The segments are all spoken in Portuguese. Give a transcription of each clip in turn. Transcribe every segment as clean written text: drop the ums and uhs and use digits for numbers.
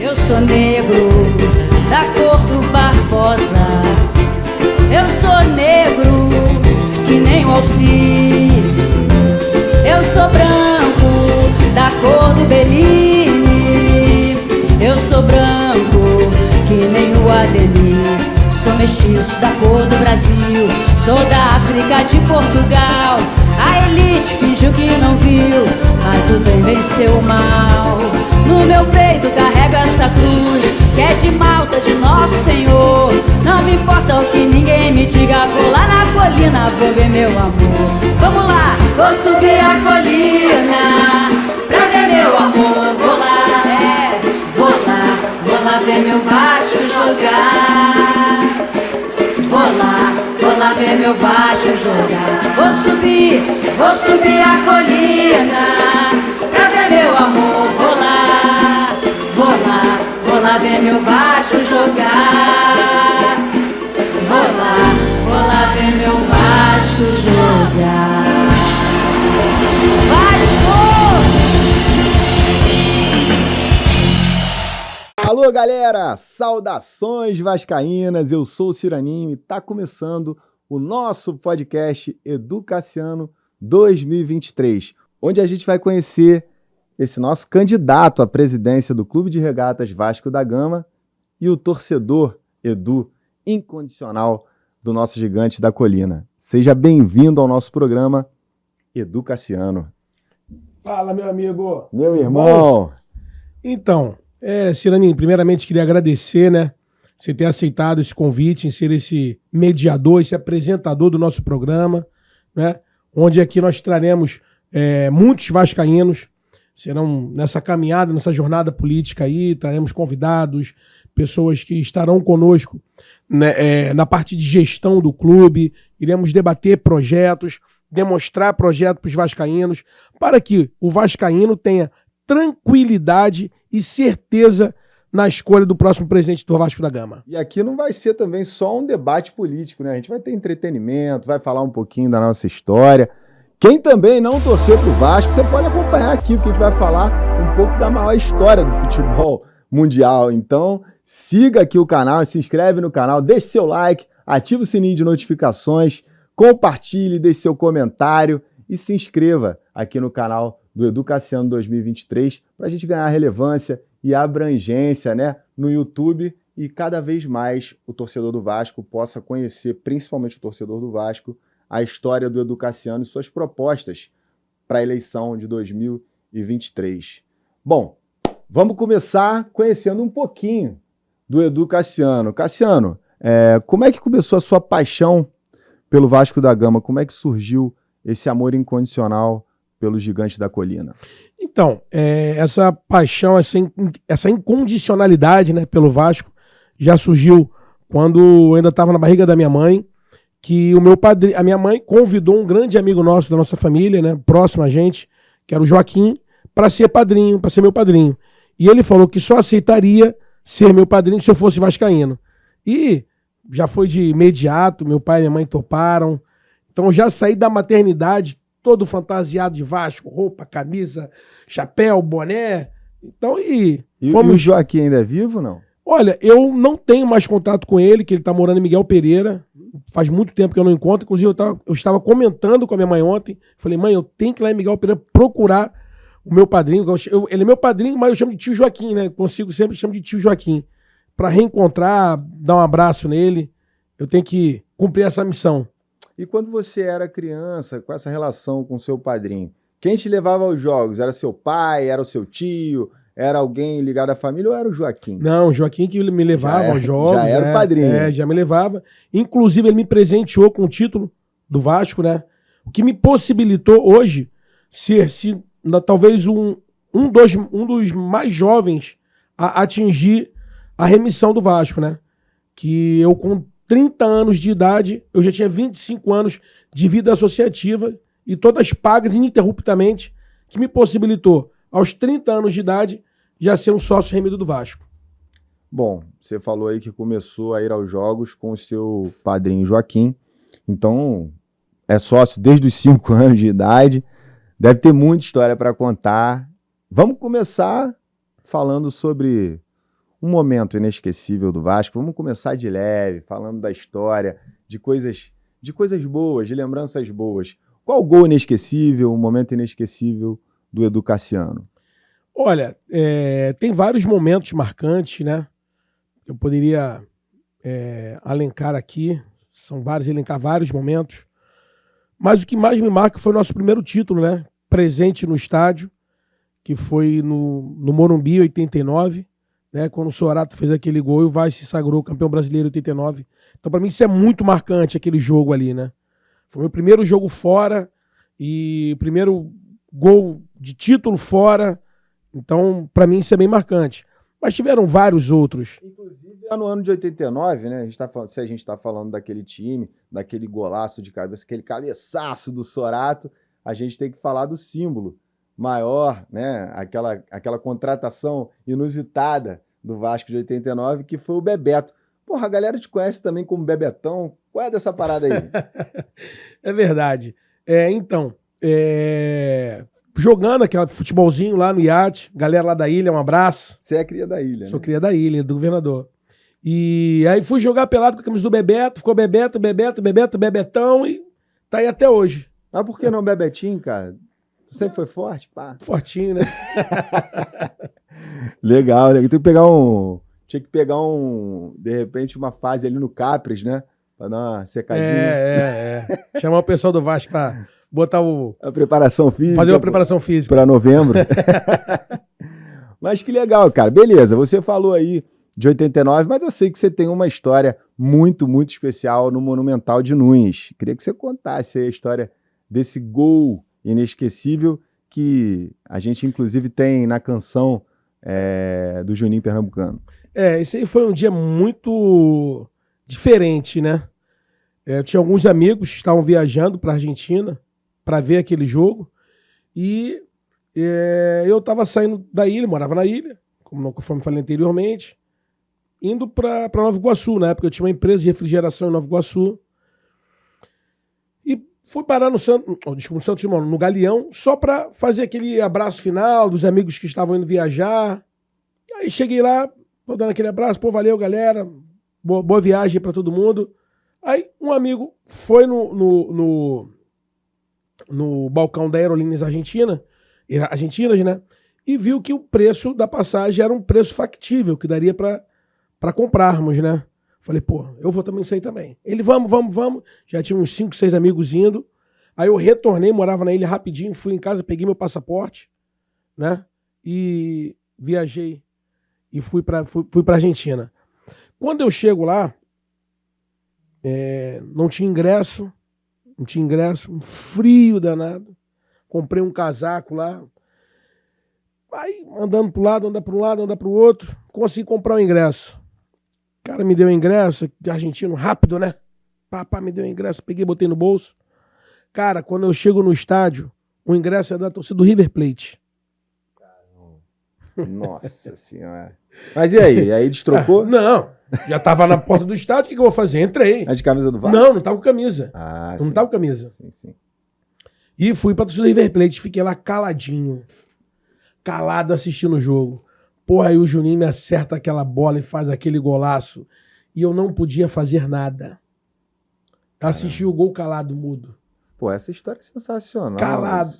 Eu sou negro, da cor do Barbosa. Eu sou negro, que nem o Alci. Eu sou branco, da cor do Bellini. Eu sou branco, que nem o Ademir. Sou mestiço da cor do Brasil. Sou da África, de Portugal. A elite fingiu que não viu, mas o bem venceu o mal. No meu peito carrego essa cruz, que é de Malta, de Nosso Senhor. Não me importa o que ninguém me diga. Vou lá na colina, vou ver meu amor. Vamos lá! Vou subir a colina pra ver meu amor. Vou lá, vou lá ver meu Vasco jogar. Vou lá ver meu Vasco jogar. Vou subir a colina pra ver meu amor. Vou lá ver meu Vasco jogar. Vou lá ver meu Vasco jogar. Vasco! Alô, galera! Saudações vascaínas! Eu sou o Ciraninho e tá começando o nosso podcast Educaciano 2023, onde a gente vai conhecer esse nosso candidato à presidência do Clube de Regatas Vasco da Gama e o torcedor Edu incondicional do nosso gigante da colina. Seja bem-vindo ao nosso programa Educaciano. Fala, meu amigo. Meu irmão. Então, Ciraninho, primeiramente queria agradecer, né, você ter aceitado esse convite, em ser esse mediador, esse apresentador do nosso programa, né, onde aqui nós traremos muitos vascaínos. Serão nessa caminhada, nessa jornada política aí, traremos convidados, pessoas que estarão conosco, né, na parte de gestão do clube. Iremos debater projetos, demonstrar projetos para os vascaínos, para que o vascaíno tenha tranquilidade e certeza na escolha do próximo presidente do Vasco da Gama. E aqui não vai ser também só um debate político, né? A gente vai ter entretenimento, vai falar um pouquinho da nossa história. Quem também não torceu pro Vasco, você pode acompanhar aqui, porque a gente vai falar um pouco da maior história do futebol mundial. Então, siga aqui o canal, se inscreve no canal, deixe seu like, ative o sininho de notificações, compartilhe, deixe seu comentário e se inscreva aqui no canal do Educaciano 2023 para a gente ganhar relevância e abrangência, né, no YouTube e cada vez mais o torcedor do Vasco possa conhecer, principalmente o torcedor do Vasco, a história do Educaciano e suas propostas para a eleição de 2023. Bom, vamos começar conhecendo um pouquinho do Educaciano. Cassiano, como é que começou a sua paixão pelo Vasco da Gama? Como é que surgiu esse amor incondicional pelo gigante da colina? Então, essa paixão, essa incondicionalidade, né, pelo Vasco já surgiu quando eu ainda estava na barriga da minha mãe, que a minha mãe convidou um grande amigo nosso, da nossa família, né, próximo a gente, que era o Joaquim, para ser meu padrinho. E ele falou que só aceitaria ser meu padrinho se eu fosse vascaíno. E já foi de imediato, meu pai e minha mãe toparam. Então eu já saí da maternidade todo fantasiado de Vasco, roupa, camisa, chapéu, boné. Então, E o Joaquim ainda é vivo ou não? Olha, eu não tenho mais contato com ele, que ele tá morando em Miguel Pereira. Faz muito tempo que eu não encontro. Inclusive, eu estava comentando com a minha mãe ontem. Falei, mãe, eu tenho que ir lá em Miguel Pereira procurar o meu padrinho. Ele é meu padrinho, mas eu chamo de tio Joaquim, né? Consigo sempre chamar de tio Joaquim. Para reencontrar, dar um abraço nele. Eu tenho que cumprir essa missão. E quando você era criança, com essa relação com seu padrinho, quem te levava aos jogos? Era seu pai? Era o seu tio? Era alguém ligado à família ou era o Joaquim? Não, o Joaquim que me levava aos jogos. Já era o padrinho. Já me levava. Inclusive, ele me presenteou com o título do Vasco, né? O que me possibilitou hoje ser talvez um dos mais jovens a atingir a remissão do Vasco, né? Que eu, com 30 anos de idade, eu já tinha 25 anos de vida associativa e todas pagas ininterruptamente, que me possibilitou, aos 30 anos de idade, já ser um sócio remido do Vasco. Bom, você falou aí que começou a ir aos jogos com o seu padrinho Joaquim, então é sócio desde os 5 anos de idade, deve ter muita história para contar. Vamos começar falando sobre um momento inesquecível do Vasco. Vamos começar de leve, falando da história, de coisas boas, de lembranças boas. Qual o gol inesquecível, um momento inesquecível do Edu Cassiano? Olha, tem vários momentos marcantes, né? Eu poderia elencar aqui, elencar vários momentos. Mas o que mais me marca foi o nosso primeiro título, né? Presente no estádio, que foi no Morumbi, 89, né? Quando o Sorato fez aquele gol e o Vasco se sagrou campeão brasileiro em 89. Então, para mim, isso é muito marcante, aquele jogo ali, né? Foi o meu primeiro jogo fora e primeiro gol de título fora. Então, para mim, isso é bem marcante. Mas tiveram vários outros. Inclusive, no ano de 89, né? Se a gente está falando daquele time, daquele golaço de cabeça, aquele cabeçaço do Sorato, a gente tem que falar do símbolo maior, né? Aquela contratação inusitada do Vasco de 89, que foi o Bebeto. Porra, a galera te conhece também como Bebetão. Qual é dessa parada aí? É verdade. Então, jogando aquele futebolzinho lá no iate, galera lá da ilha, um abraço. Você é cria da ilha, Sou né? cria da ilha, do governador. E aí fui jogar pelado com a camisa do Bebeto, ficou Bebeto, Bebetão e tá aí até hoje. Mas por que não Bebetinho, cara? Tu sempre foi forte? Pá. Fortinho, né? Legal, né? Tinha que pegar de repente, uma fase ali no Capres, né? Pra dar uma secadinha. Chamar o pessoal do Vasco pra botar A preparação física. fazer uma preparação física. Para novembro. Mas que legal, cara. Beleza, você falou aí de 89, mas eu sei que você tem uma história muito, muito especial no Monumental de Nunes. Queria que você contasse aí a história desse gol inesquecível que a gente, inclusive, tem na canção do Juninho Pernambucano. Esse aí foi um dia muito diferente, né? Eu tinha alguns amigos que estavam viajando para a Argentina para ver aquele jogo e eu estava saindo da ilha, morava na ilha, conforme falei anteriormente, indo para Nova Iguaçu. Na época eu tinha uma empresa de refrigeração em Nova Iguaçu e fui parar no Galeão só para fazer aquele abraço final dos amigos que estavam indo viajar. Aí cheguei lá, tô dando aquele abraço, pô, valeu galera, boa viagem para todo mundo. Aí um amigo foi no balcão da Aerolíneas Argentinas, né? E viu que o preço da passagem era um preço factível, que daria para comprarmos, né? Falei, pô, eu vou também sair também. Ele, vamos. Já tinha uns 5, 6 amigos indo. Aí eu retornei, morava na ilha rapidinho, fui em casa, peguei meu passaporte, né? E viajei e fui pra Argentina. Quando eu chego lá, não tinha ingresso, um frio danado. Comprei um casaco lá. Aí, andando pro lado, anda para um lado, anda pro outro, consegui comprar o ingresso. O cara me deu o ingresso, argentino, rápido, né? Pá, me deu o ingresso, peguei, botei no bolso. Cara, quando eu chego no estádio, o ingresso é da torcida do River Plate. Nossa senhora. Mas e aí? Aí destrocou? Não, já tava na porta do estádio, o que eu vou fazer? Entrei. É de camisa do Vasco? Não tava com camisa. Não tava com camisa. Sim. E fui pra torcida do River Plate, fiquei lá caladinho. Calado assistindo o jogo. Porra, aí o Juninho me acerta aquela bola e faz aquele golaço. E eu não podia fazer nada. Assisti o gol calado, mudo. Pô, essa história é sensacional. Calado.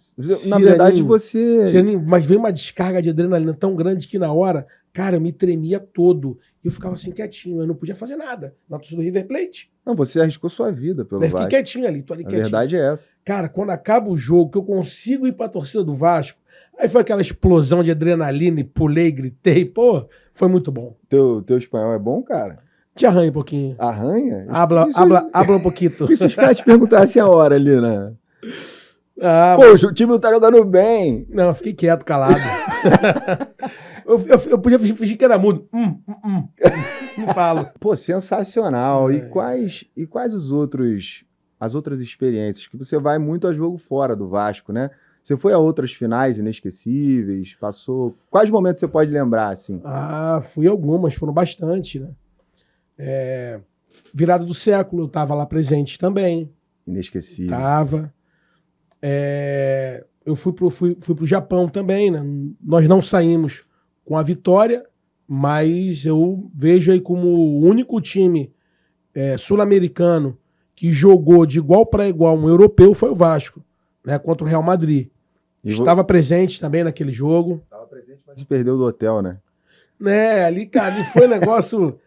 Na verdade, você... Mas veio uma descarga de adrenalina tão grande que na hora, cara, eu me tremia todo. E eu ficava assim quietinho, eu não podia fazer nada. Na torcida do River Plate. Não, você arriscou sua vida pelo Vasco. Fiquei quietinho ali, tô ali quietinho. A verdade é essa. Cara, quando acaba o jogo, que eu consigo ir pra torcida do Vasco, aí foi aquela explosão de adrenalina e pulei, gritei. Pô, foi muito bom. Teu espanhol é bom, cara? Te arranha um pouquinho. Arranha? Habla um pouquinho. E se os caras te perguntassem a hora ali, né? Pô, o time não tá jogando bem. Não, eu fiquei quieto, calado. eu podia fingir que era mudo. Não falo. Pô, sensacional. E quais as outras experiências? Que você vai muito a jogo fora do Vasco, né? Você foi a outras finais inesquecíveis? Passou... Quais momentos você pode lembrar, assim? Fui algumas, foram bastante, né? Virada do século, eu tava lá presente também. Inesquecível. Tava. Eu fui pro Japão também, né? Nós não saímos com a vitória, Mas eu vejo aí como o único time sul-americano que jogou de igual para igual um europeu foi o Vasco, né, contra o Real Madrid. Estava presente também naquele jogo. Estava presente, mas se perdeu do hotel, né? Ali, cara, ali foi um negócio...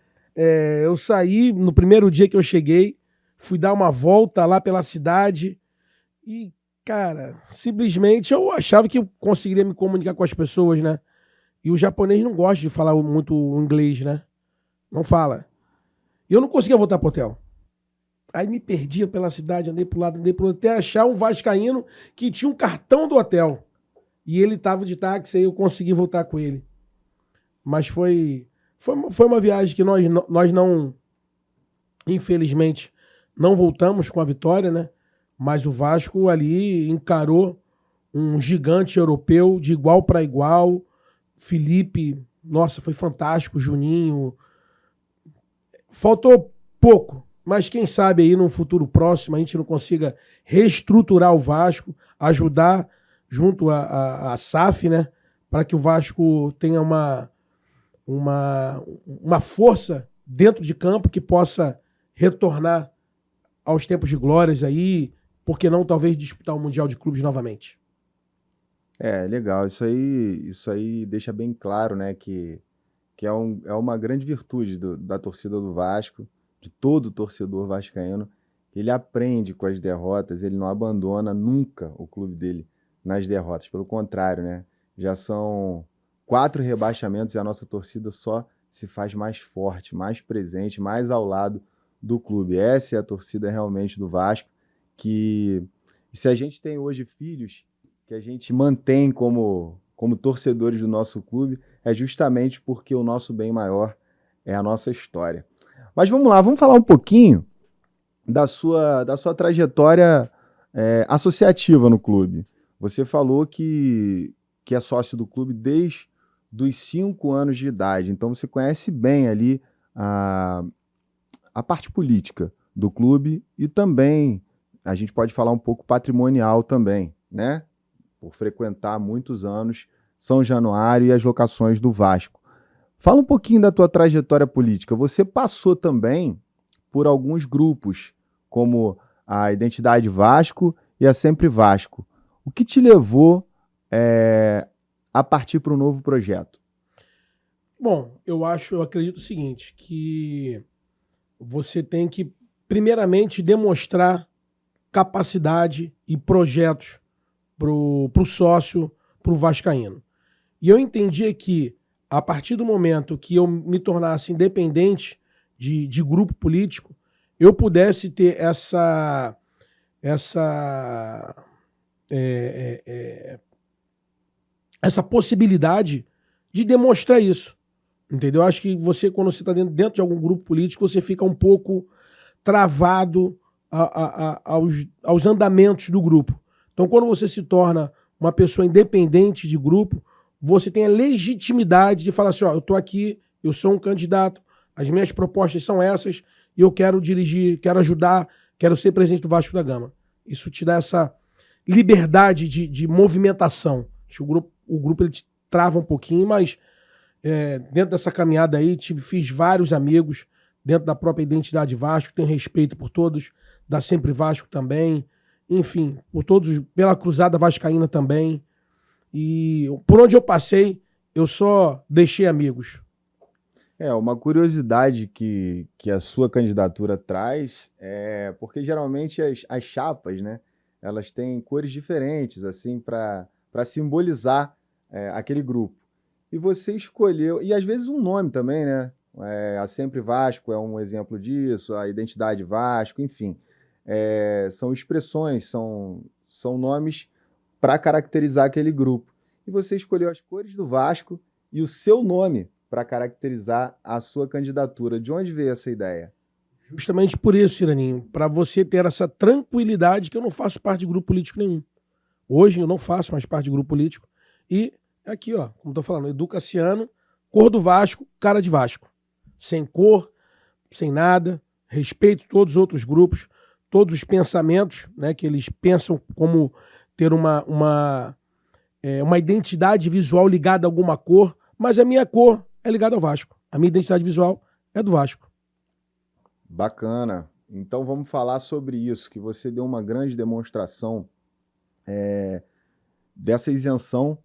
eu saí no primeiro dia que eu cheguei, fui dar uma volta lá pela cidade e, cara, simplesmente eu achava que eu conseguiria me comunicar com as pessoas, né? E o japonês não gosta de falar muito inglês, né? Não fala. E eu não conseguia voltar pro hotel. Aí me perdia pela cidade, andei pro lado, andei pro outro, até achar um vascaíno que tinha um cartão do hotel. E ele tava de táxi, aí eu consegui voltar com ele. Mas foi uma viagem que nós não, infelizmente, não voltamos com a vitória, né? Mas o Vasco ali encarou um gigante europeu de igual para igual. Felipe, nossa, foi fantástico. Juninho. Faltou pouco, mas quem sabe aí num futuro próximo a gente não consiga reestruturar o Vasco, ajudar junto à SAF, né? Para que o Vasco tenha uma força dentro de campo que possa retornar aos tempos de glórias aí, por que não talvez disputar o Mundial de Clubes novamente? Legal. Isso aí deixa bem claro, né, que é uma grande virtude da torcida do Vasco, de todo torcedor vascaíno. Ele aprende com as derrotas, ele não abandona nunca o clube dele nas derrotas. Pelo contrário, né? Já são 4 rebaixamentos e a nossa torcida só se faz mais forte, mais presente, mais ao lado do clube. Essa é a torcida realmente do Vasco, que se a gente tem hoje filhos que a gente mantém como torcedores do nosso clube, é justamente porque o nosso bem maior é a nossa história. Mas vamos lá, vamos falar um pouquinho da sua trajetória associativa no clube. Você falou que é sócio do clube desde os 5 anos de idade, então você conhece bem ali a parte política do clube e também a gente pode falar um pouco patrimonial também, né? Por frequentar há muitos anos São Januário e as locações do Vasco. Fala um pouquinho da tua trajetória política. Você passou também por alguns grupos, como a Identidade Vasco e a Sempre Vasco. O que te levou a partir para um novo projeto? Bom, eu acredito o seguinte, que você tem que, primeiramente, demonstrar capacidade e projetos pro sócio, pro vascaíno. E eu entendia que, a partir do momento que eu me tornasse independente de grupo político, eu pudesse ter essa possibilidade de demonstrar isso. Entendeu? Acho que você, quando você está dentro de algum grupo político, você fica um pouco travado aos andamentos do grupo. Então, quando você se torna uma pessoa independente de grupo, você tem a legitimidade de falar assim, ó, eu estou aqui, eu sou um candidato, as minhas propostas são essas, e eu quero dirigir, quero ajudar, quero ser presidente do Vasco da Gama. Isso te dá essa liberdade de movimentação. Acho que o grupo ele te trava um pouquinho, mas dentro dessa caminhada aí, fiz vários amigos dentro da própria Identidade Vasco, tenho respeito por todos, da Sempre Vasco também, enfim, por todos, pela Cruzada Vascaína também. E por onde eu passei, eu só deixei amigos. Uma curiosidade que a sua candidatura traz porque geralmente as chapas, né, elas têm cores diferentes, assim, para simbolizar aquele grupo. E você escolheu, e às vezes um nome também, né? A Sempre Vasco é um exemplo disso, a Identidade Vasco, enfim. São expressões, são nomes para caracterizar aquele grupo. E você escolheu as cores do Vasco e o seu nome para caracterizar a sua candidatura. De onde veio essa ideia? Justamente por isso, Iraninho, para você ter essa tranquilidade que eu não faço parte de grupo político nenhum. Hoje eu não faço mais parte de grupo político. E aqui, ó, como estou falando, Edu Cassiano, cor do Vasco, cara de Vasco. Sem cor, sem nada, respeito todos os outros grupos, todos os pensamentos, né, que eles pensam como ter uma identidade visual ligada a alguma cor, mas a minha cor é ligado ao Vasco. A minha identidade visual é do Vasco. Bacana. Então vamos falar sobre isso, que você deu uma grande demonstração dessa isenção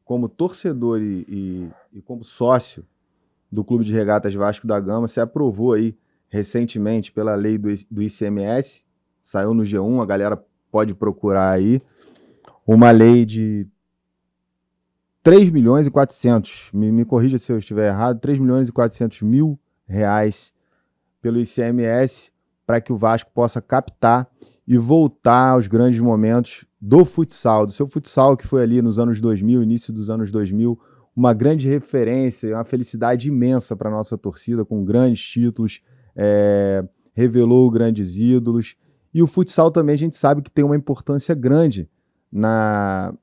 como torcedor e como sócio do Clube de Regatas Vasco da Gama. Você aprovou aí recentemente pela lei do ICMS, saiu no G1, a galera pode procurar aí, uma lei de 3 milhões e 400, me corrija se eu estiver errado, 3 milhões e 400 mil reais pelo ICMS para que o Vasco possa captar e voltar aos grandes momentos do futsal, do seu futsal que foi ali nos anos 2000, início dos anos 2000, uma grande referência, uma felicidade imensa para a nossa torcida, com grandes títulos, revelou grandes ídolos. E o futsal também a gente sabe que tem uma importância grande na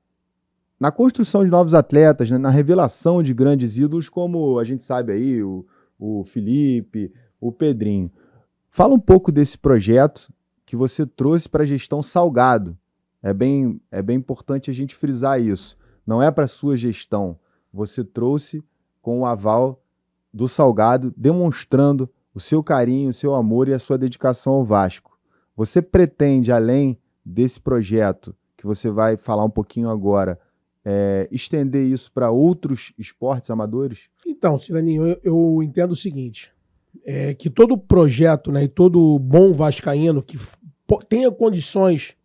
construção de novos atletas, né? Na revelação de grandes ídolos, como a gente sabe aí, o Felipe, o Pedrinho. Fala um pouco desse projeto que você trouxe para a gestão Salgado. É bem importante a gente frisar isso. Não é para a sua gestão. Você trouxe com o aval do Salgado, demonstrando o seu carinho, o seu amor e a sua dedicação ao Vasco. Você pretende, além desse projeto, que você vai falar um pouquinho agora, estender isso para outros esportes amadores? Então, Ciraninho, eu entendo o seguinte, que todo projeto, né, e todo bom vascaíno que tenha condições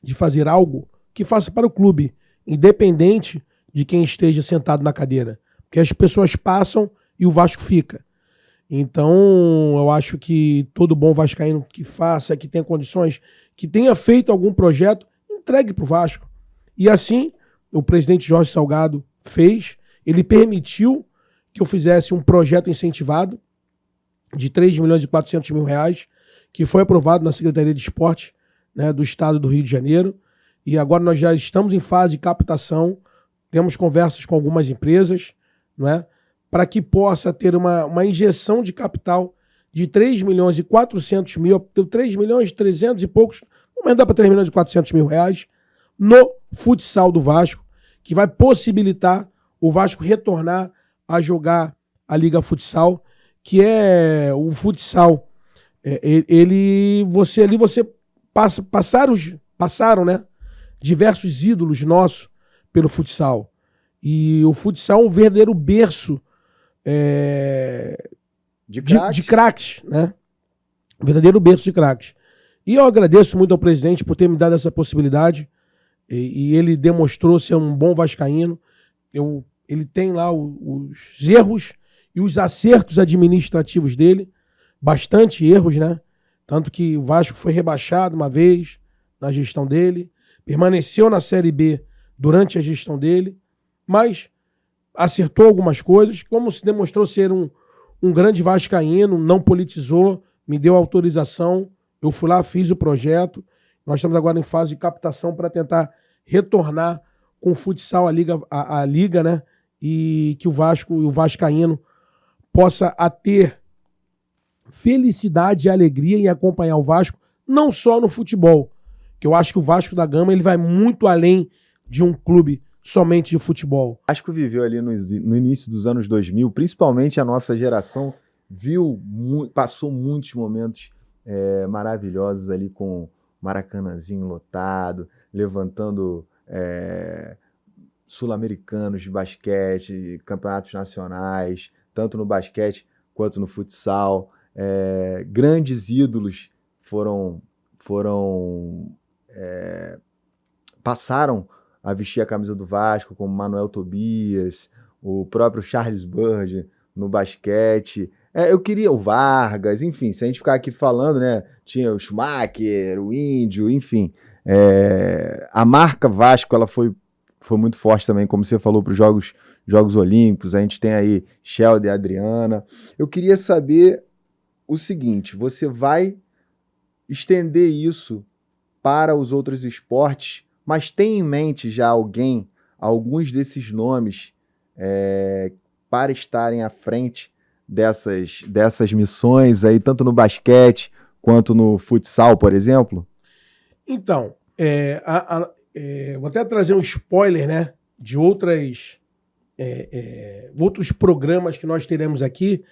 de fazer algo, que faça para o clube, independente de quem esteja sentado na cadeira. Porque as pessoas passam e o Vasco fica. Então, eu acho que todo bom vascaíno que faça, que tenha condições, que tenha feito algum projeto, entregue para o Vasco. E assim, o presidente Jorge Salgado fez, ele permitiu que eu fizesse um projeto incentivado de 3 milhões e 400 mil reais, que foi aprovado na Secretaria de Esportes, né, do Estado do Rio de Janeiro. E agora nós já estamos em fase de captação, temos conversas com algumas empresas, né, para que possa ter uma injeção de capital de 3 milhões e 400 mil, 3 milhões e 300 e poucos, vamos andar para 3 milhões e 400 mil reais, no futsal do Vasco, que vai possibilitar o Vasco retornar a jogar a Liga Futsal, que é o futsal. Passaram, né, diversos ídolos nossos pelo futsal. E o futsal é um verdadeiro berço de craques, né? Um verdadeiro berço de craques. E eu agradeço muito ao presidente por ter me dado essa possibilidade. E ele demonstrou ser um bom vascaíno. Ele tem lá os erros e os acertos administrativos dele. Bastante erros, né? Tanto que o Vasco foi rebaixado uma vez na gestão dele. Permaneceu na Série B durante a gestão dele. Mas acertou algumas coisas. Como se demonstrou ser um grande vascaíno, não politizou, me deu autorização. Eu fui lá, fiz o projeto. Nós estamos agora em fase de captação para tentar retornar com o futsal a liga, né? E que o Vasco e o vascaíno possa ter felicidade e alegria em acompanhar o Vasco, não só no futebol, que eu acho que o Vasco da Gama ele vai muito além de um clube somente de futebol. O Vasco viveu ali no início dos anos 2000, principalmente a nossa geração, passou muitos momentos maravilhosos ali com Maracanãzinho lotado, levantando sul-americanos de basquete, campeonatos nacionais, tanto no basquete quanto no futsal. Grandes ídolos passaram a vestir a camisa do Vasco, como Manuel Tobias, o próprio Charles Bird no basquete. Eu queria o Vargas, enfim, se a gente ficar aqui falando, né? Tinha o Schumacher, o Índio, enfim. A marca Vasco ela foi muito forte também, como você falou, para os Jogos Olímpicos. A gente tem aí Sheldon e Adriana. Eu queria saber o seguinte: você vai estender isso para os outros esportes, mas tem em mente já alguns desses nomes para estarem à frente dessas missões aí, tanto no basquete quanto no futsal, por exemplo? Então, vou até trazer um spoiler, né, de outras outros programas que nós teremos aqui,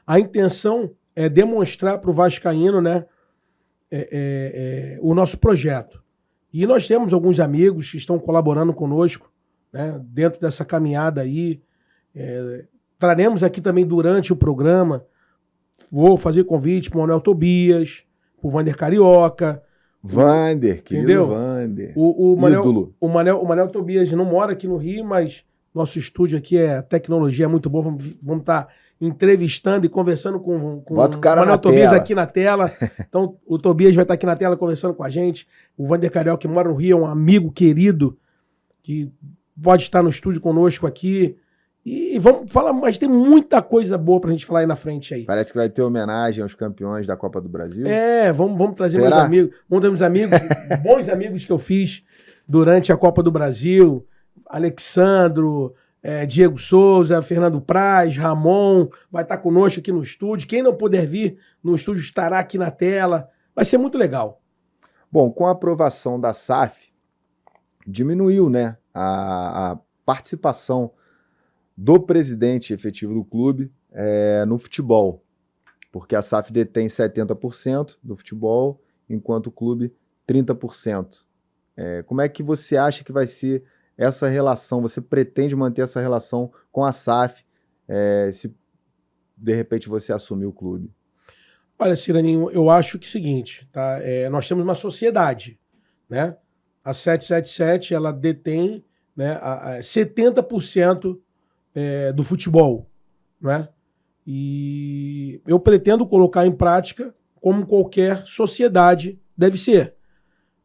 a intenção é demonstrar para o vascaíno, né, o nosso projeto. E nós temos alguns amigos que estão colaborando conosco, né, dentro dessa caminhada aí. Traremos aqui também durante o programa, vou fazer convite para o Manuel Tobias, para o Vander Carioca. Vander, querido entendeu? Vander. O Ídolo. Manel Tobias não mora aqui no Rio, mas nosso estúdio aqui tecnologia é muito boa. Vamos estar entrevistando e conversando com Bota o cara Manuel na Tobias tela. aqui na tela. Então, o Tobias vai estar aqui na tela conversando com a gente. O Vander Carioca, que mora no Rio, é um amigo querido que pode estar no estúdio conosco aqui. E vamos falar, mas tem muita coisa boa pra gente falar aí na frente aí. Parece que vai ter homenagem aos campeões da Copa do Brasil. Vamos trazer Será? meus amigos. Vamos ter meus amigos, bons amigos que eu fiz durante a Copa do Brasil. Alexandro, Diego Souza, Fernando Praz, Ramon, vai estar conosco aqui no estúdio. Quem não puder vir no estúdio estará aqui na tela. Vai ser muito legal. Bom, com a aprovação da SAF, diminuiu, né, a participação do presidente efetivo do clube no futebol, porque a SAF detém 70% do futebol, enquanto o clube 30%. Como é que você acha que vai ser essa relação? Você pretende manter essa relação com a SAF se de repente você assumir o clube? Olha, Ciraninho, eu acho que é o seguinte, tá? Nós temos uma sociedade, né? A 777, ela detém, né, 70% do futebol, né? E eu pretendo colocar em prática como qualquer sociedade deve ser.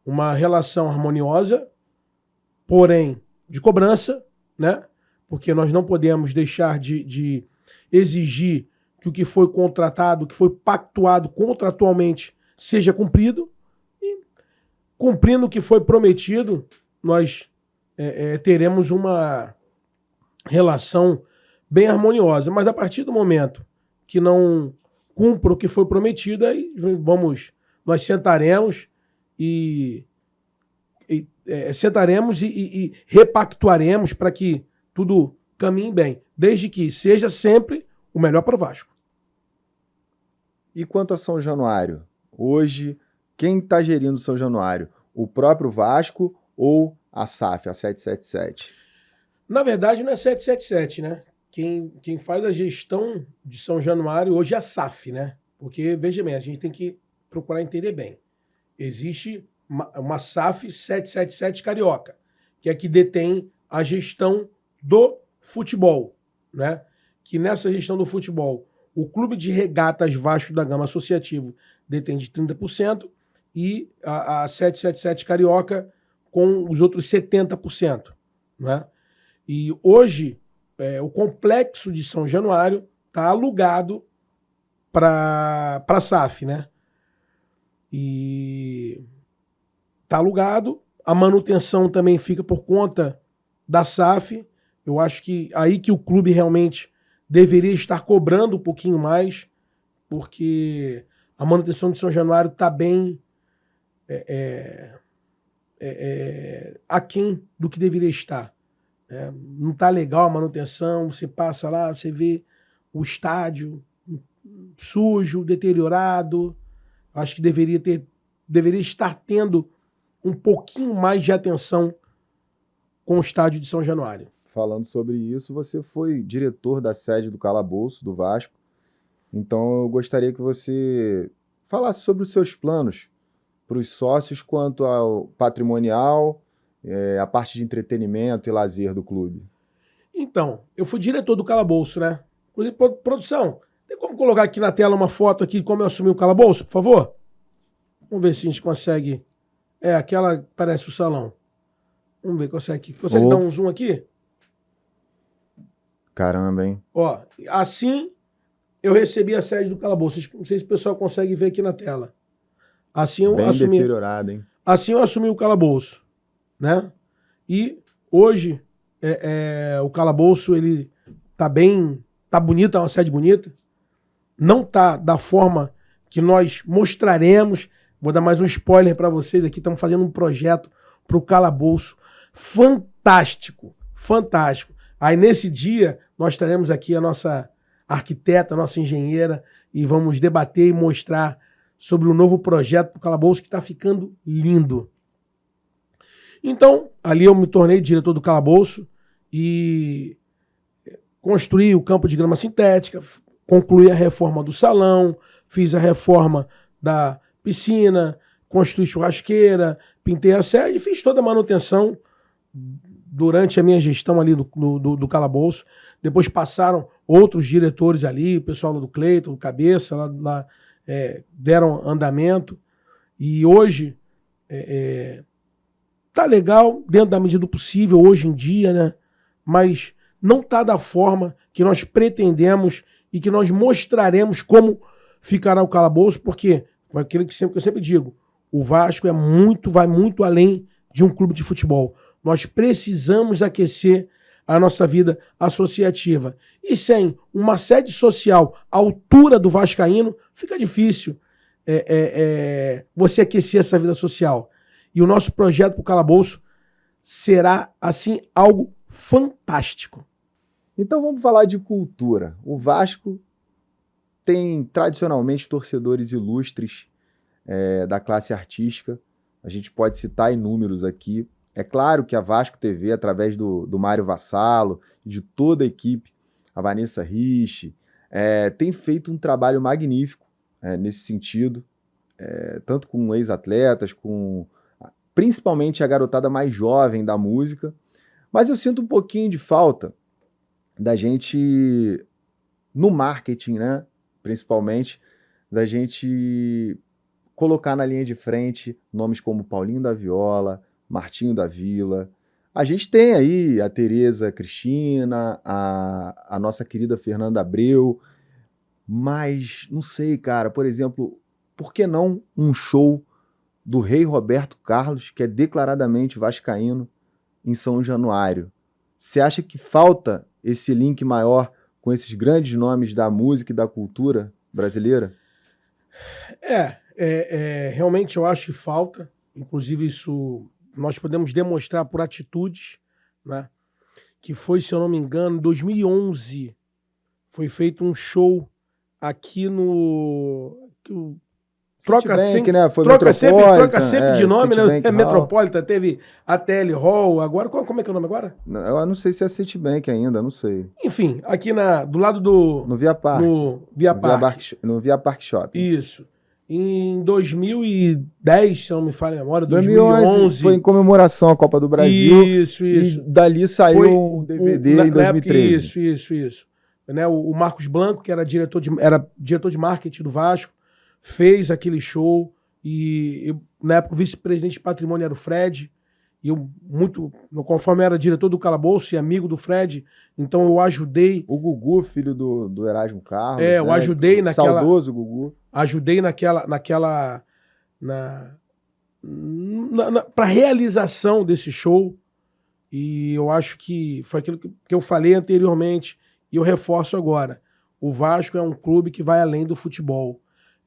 Uma relação harmoniosa, porém de cobrança, né? Porque nós não podemos deixar de exigir que o que foi contratado, o que foi pactuado contratualmente seja cumprido, e cumprindo o que foi prometido, nós teremos uma relação bem harmoniosa. Mas a partir do momento que não cumpra o que foi prometido, aí nós sentaremos e repactuaremos para que tudo caminhe bem, desde que seja sempre o melhor para o Vasco. E quanto a São Januário? Hoje, quem está gerindo São Januário? O próprio Vasco ou a SAF, a 777? Na verdade, não é 777, né? Quem faz a gestão de São Januário hoje é a SAF, né? Porque, veja bem, a gente tem que procurar entender bem. Existe uma SAF 777 Carioca, que é que detém a gestão do futebol, né? Que nessa gestão do futebol, o Clube de Regatas Vasco da Gama Associativo detém de 30% e a 777 Carioca com os outros 70%, né? E hoje, o complexo de São Januário está alugado para a SAF, né? E está alugado, a manutenção também fica por conta da SAF. Eu acho que aí que o clube realmente deveria estar cobrando um pouquinho mais, porque a manutenção de São Januário está bem aquém do que deveria estar. Não está legal a manutenção, você passa lá, você vê o estádio sujo, deteriorado. Acho que deveria estar tendo um pouquinho mais de atenção com o estádio de São Januário. Falando sobre isso, você foi diretor da sede do Calabouço, do Vasco. Então eu gostaria que você falasse sobre os seus planos para os sócios quanto ao patrimonial, a parte de entretenimento e lazer do clube. Então, eu fui diretor do Calabouço, né? Inclusive, produção, tem como colocar aqui na tela uma foto aqui de como eu assumi o Calabouço, por favor? Vamos ver se a gente consegue. Aquela que parece o salão. Vamos ver, consegue dar um zoom aqui? Caramba, hein? Ó, assim eu recebi a sede do Calabouço. Não sei se o pessoal consegue ver aqui na tela. Assim eu Bem assumi. deteriorado, hein? Assim eu assumi o Calabouço, né? E hoje o Calabouço, ele tá bem, tá bonito, é uma sede bonita. Não tá da forma que nós mostraremos. Vou dar mais um spoiler para vocês aqui. Estamos fazendo um projeto para o Calabouço fantástico, fantástico. Aí nesse dia, nós teremos aqui a nossa arquiteta, a nossa engenheira, e vamos debater e mostrar sobre o novo projeto para o Calabouço, que está ficando lindo. Então, ali eu me tornei diretor do Calabouço e construí o campo de grama sintética, concluí a reforma do salão, fiz a reforma da piscina, construí churrasqueira, pintei a sede e fiz toda a manutenção durante a minha gestão ali do Calabouço. Depois passaram outros diretores ali, o pessoal do Cleiton, do Cabeça, lá deram andamento. E hoje tá legal, dentro da medida do possível, hoje em dia, né? Mas não tá da forma que nós pretendemos e que nós mostraremos como ficará o Calabouço, porque foi aquilo que eu sempre digo, o Vasco vai muito além de um clube de futebol. Nós precisamos aquecer a nossa vida associativa. E sem uma sede social à altura do vascaíno, fica difícil você aquecer essa vida social. E o nosso projeto para o Calabouço será, assim, algo fantástico. Então vamos falar de cultura. O Vasco tem tradicionalmente torcedores ilustres da classe artística. A gente pode citar inúmeros aqui. É claro que a Vasco TV, através do Mário Vassalo, de toda a equipe, a Vanessa Rich, tem feito um trabalho magnífico nesse sentido, tanto com ex-atletas, com principalmente a garotada mais jovem da música. Mas eu sinto um pouquinho de falta da gente, no marketing, né? Principalmente, da gente colocar na linha de frente nomes como Paulinho da Viola, Martinho da Vila. A gente tem aí a Tereza Cristina, a nossa querida Fernanda Abreu, mas não sei, cara, por exemplo, por que não um show do Rei Roberto Carlos, que é declaradamente vascaíno, em São Januário? Você acha que falta esse link maior com esses grandes nomes da música e da cultura brasileira? Realmente eu acho que falta. Inclusive isso nós podemos demonstrar por atitudes, né? Que foi, se eu não me engano, em 2011 foi feito um show aqui no... Troca Citibank, né? Foi troca sempre de nome, né? Citibank Metropolitan, teve a TL Hall, agora, como é que é o nome agora? Eu não sei se é Citibank ainda, não sei. Enfim, aqui do lado do... No Via Park. No Via Park Shopping. Isso. Em 2010, se não me falha a memória, 2011 foi em comemoração à Copa do Brasil. Isso. E dali saiu um DVD em 2013. Isso. Né, o Marcos Blanco, que era diretor de marketing do Vasco, fez aquele show e na época o vice-presidente de patrimônio era o Fred, e eu conforme eu era diretor do Calabouço e amigo do Fred, então eu ajudei... O Gugu, filho do Erasmo Carlos. Eu ajudei naquela... Saudoso Gugu. Ajudei para realização desse show, e eu acho que foi aquilo que eu falei anteriormente e eu reforço agora. O Vasco é um clube que vai além do futebol.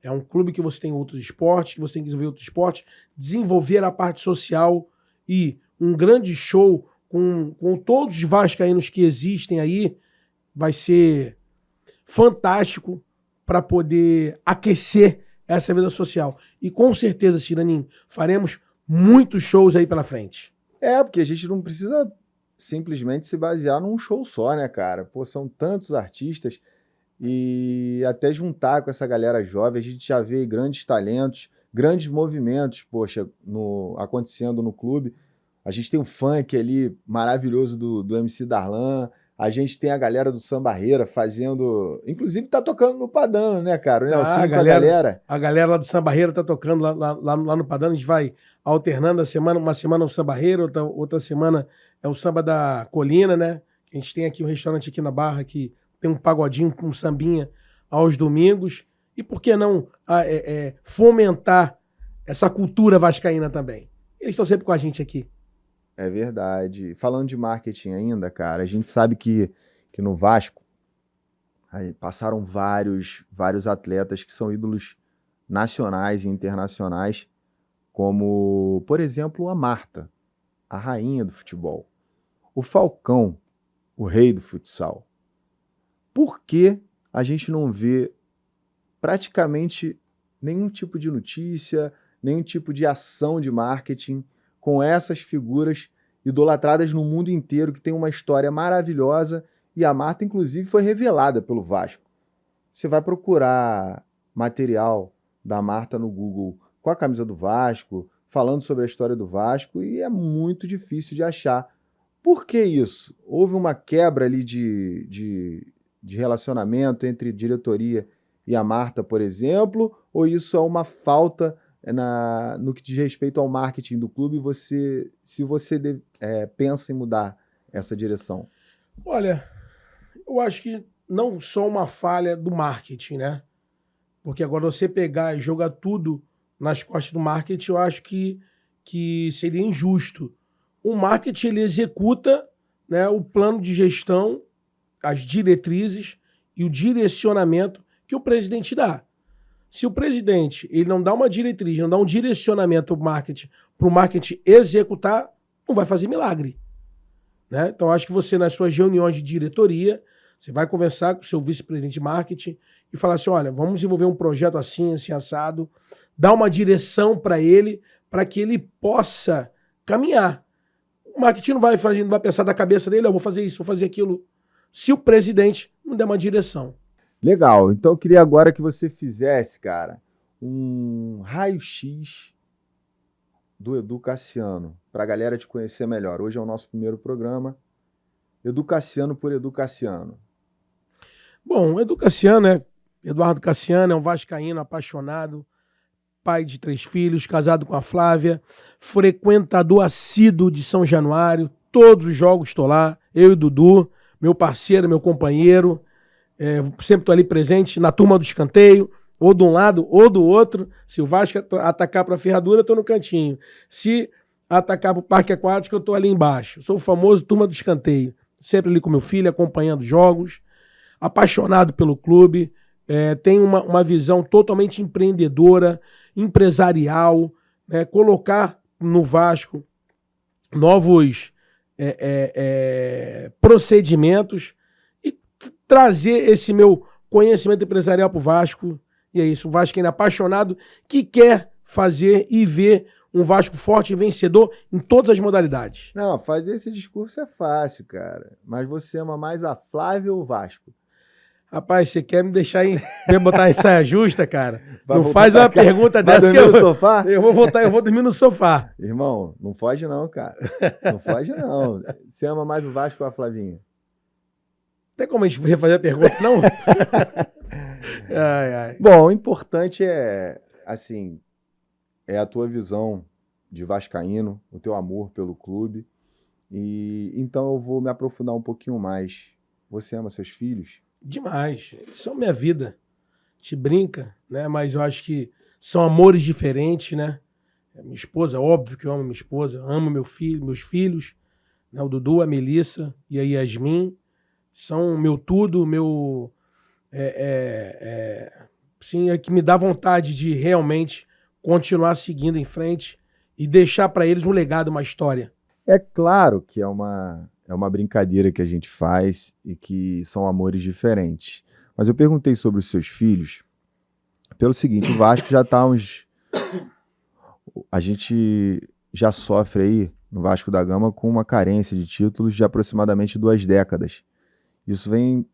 É um clube que você tem outros esportes, que você tem que desenvolver outros esportes, desenvolver a parte social, e um grande show com todos os vascaínos que existem aí vai ser fantástico para poder aquecer essa vida social. E com certeza, Ciraninho, faremos muitos shows aí pela frente. Porque a gente não precisa simplesmente se basear num show só, né, cara? Pô, são tantos artistas, e até juntar com essa galera jovem, a gente já vê grandes talentos, grandes movimentos, poxa, acontecendo no clube. A gente tem um funk ali maravilhoso do MC Darlan, a gente tem a galera do Sambarreira fazendo... Inclusive tá tocando no Padano, né, cara? A galera lá do Sambarreira tá tocando lá no Padano, a gente vai alternando uma semana o Sambarreira, outra semana é o Samba da Colina, né? A gente tem aqui um restaurante aqui na Barra que tem um pagodinho com um sambinha aos domingos. E por que não fomentar essa cultura vascaína também? Eles estão sempre com a gente aqui. É verdade. Falando de marketing ainda, cara, a gente sabe que no Vasco aí passaram vários atletas que são ídolos nacionais e internacionais, como, por exemplo, a Marta, a rainha do futebol. O Falcão, o rei do futsal. Por que a gente não vê praticamente nenhum tipo de notícia, nenhum tipo de ação de marketing com essas figuras idolatradas no mundo inteiro, que tem uma história maravilhosa, e a Marta, inclusive, foi revelada pelo Vasco. Você vai procurar material da Marta no Google com a camisa do Vasco, falando sobre a história do Vasco, e é muito difícil de achar. Por que isso? Houve uma quebra ali de relacionamento entre diretoria e a Marta, por exemplo, ou isso é uma falta no que diz respeito ao marketing do clube, se você pensa em mudar essa direção? Olha, eu acho que não só uma falha do marketing, né? Porque agora você pegar e jogar tudo nas costas do marketing, eu acho que seria injusto. O marketing, ele executa, né, o plano de gestão, as diretrizes e o direcionamento que o presidente dá. Se o presidente ele não dá uma diretriz, não dá um direcionamento para o marketing executar, não vai fazer milagre. Né? Então, acho que você, nas suas reuniões de diretoria, você vai conversar com o seu vice-presidente de marketing e falar assim, olha, vamos desenvolver um projeto assim, assim, assado, dar uma direção para ele, para que ele possa caminhar. O marketing não vai pensar da cabeça dele, eu vou fazer isso, vou fazer aquilo, se o presidente não der uma direção. Legal, então eu queria agora que você fizesse, cara, um raio-x do Edu Cassiano, para a galera te conhecer melhor. Hoje é o nosso primeiro programa. Edu Cassiano por Edu Cassiano. Bom, o Edu Cassiano, Eduardo Cassiano, é um vascaíno apaixonado, pai de 3 filhos, casado com a Flávia, frequentador assíduo de São Januário, todos os jogos estou lá, eu e o Dudu, meu parceiro, meu companheiro, sempre estou ali presente na turma do escanteio, ou de um lado ou do outro. Se o Vasco atacar para a ferradura, eu estou no cantinho. Se atacar para o parque aquático, eu estou ali embaixo. Sou o famoso turma do escanteio. Sempre ali com meu filho, acompanhando jogos. Apaixonado pelo clube. Tenho uma visão totalmente empreendedora, empresarial. Colocar no Vasco novos procedimentos e trazer esse meu conhecimento empresarial para o Vasco. E é isso, o Vasco é apaixonado, que quer fazer e ver um Vasco forte e vencedor em todas as modalidades. Não, fazer esse discurso é fácil, cara. Mas você ama mais a Flávia ou o Vasco? Rapaz, você quer me deixar me botar em saia justa, cara? Não faz uma pergunta dessa que eu... no sofá? Eu vou dormir no sofá. Irmão, não foge não, cara. Não foge não. Você ama mais o Vasco ou a Flavinha? Tem como a gente refazer a pergunta, não? Ai. Bom, o importante é a tua visão de vascaíno, o teu amor pelo clube. E então eu vou me aprofundar um pouquinho mais. Você ama seus filhos? Demais. Eles são minha vida. A gente brinca, né? Mas eu acho que são amores diferentes, né? Minha esposa, óbvio que eu amo minha esposa, amo meus filhos, né? O Dudu, a Melissa e a Yasmin. São meu tudo, meu... sim, é que me dá vontade de realmente continuar seguindo em frente e deixar para eles um legado, uma história. É claro que é uma brincadeira que a gente faz e que são amores diferentes. Mas eu perguntei sobre os seus filhos pelo seguinte, o Vasco já está A gente já sofre aí no Vasco da Gama com uma carência de títulos de aproximadamente 2 décadas. Isso vem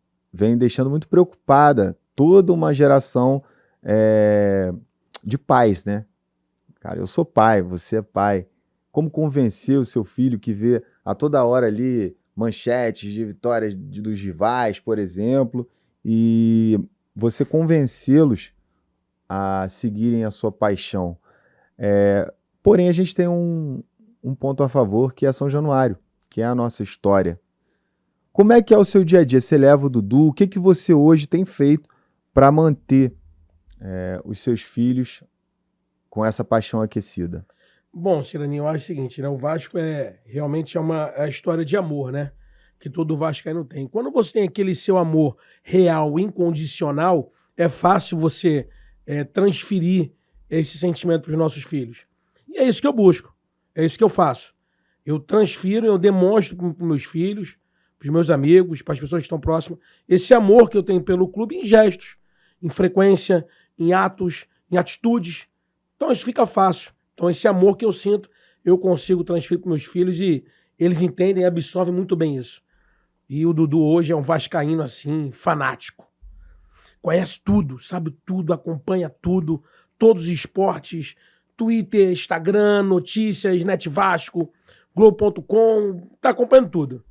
deixando muito preocupada toda uma geração de pais, né? Cara, eu sou pai, você é pai. Como convencer o seu filho que vê a toda hora ali manchetes de vitórias dos rivais, por exemplo, e você convencê-los a seguirem a sua paixão? Porém, a gente tem um ponto a favor, que é São Januário, que é a nossa história. Como é que é o seu dia a dia? Você leva o Dudu? O que você hoje tem feito para manter os seus filhos com essa paixão aquecida? Bom, Ciraninho, eu acho o seguinte, né? O Vasco realmente é a história de amor, né? Que todo vascaíno tem. Quando você tem aquele seu amor real, incondicional, é fácil você transferir esse sentimento para os nossos filhos. E é isso que eu busco, é isso que eu faço. Eu transfiro, eu demonstro para os meus filhos, pros meus amigos, para as pessoas que estão próximas, esse amor que eu tenho pelo clube em gestos, em frequência, em atos, em atitudes. Então isso fica fácil. Então esse amor que eu sinto, eu consigo transferir para meus filhos e eles entendem e absorvem muito bem isso. E o Dudu hoje é um vascaíno assim, fanático. Conhece tudo, sabe tudo, acompanha tudo, todos os esportes, Twitter, Instagram, notícias, Net Vasco, Globo.com, tá acompanhando tudo.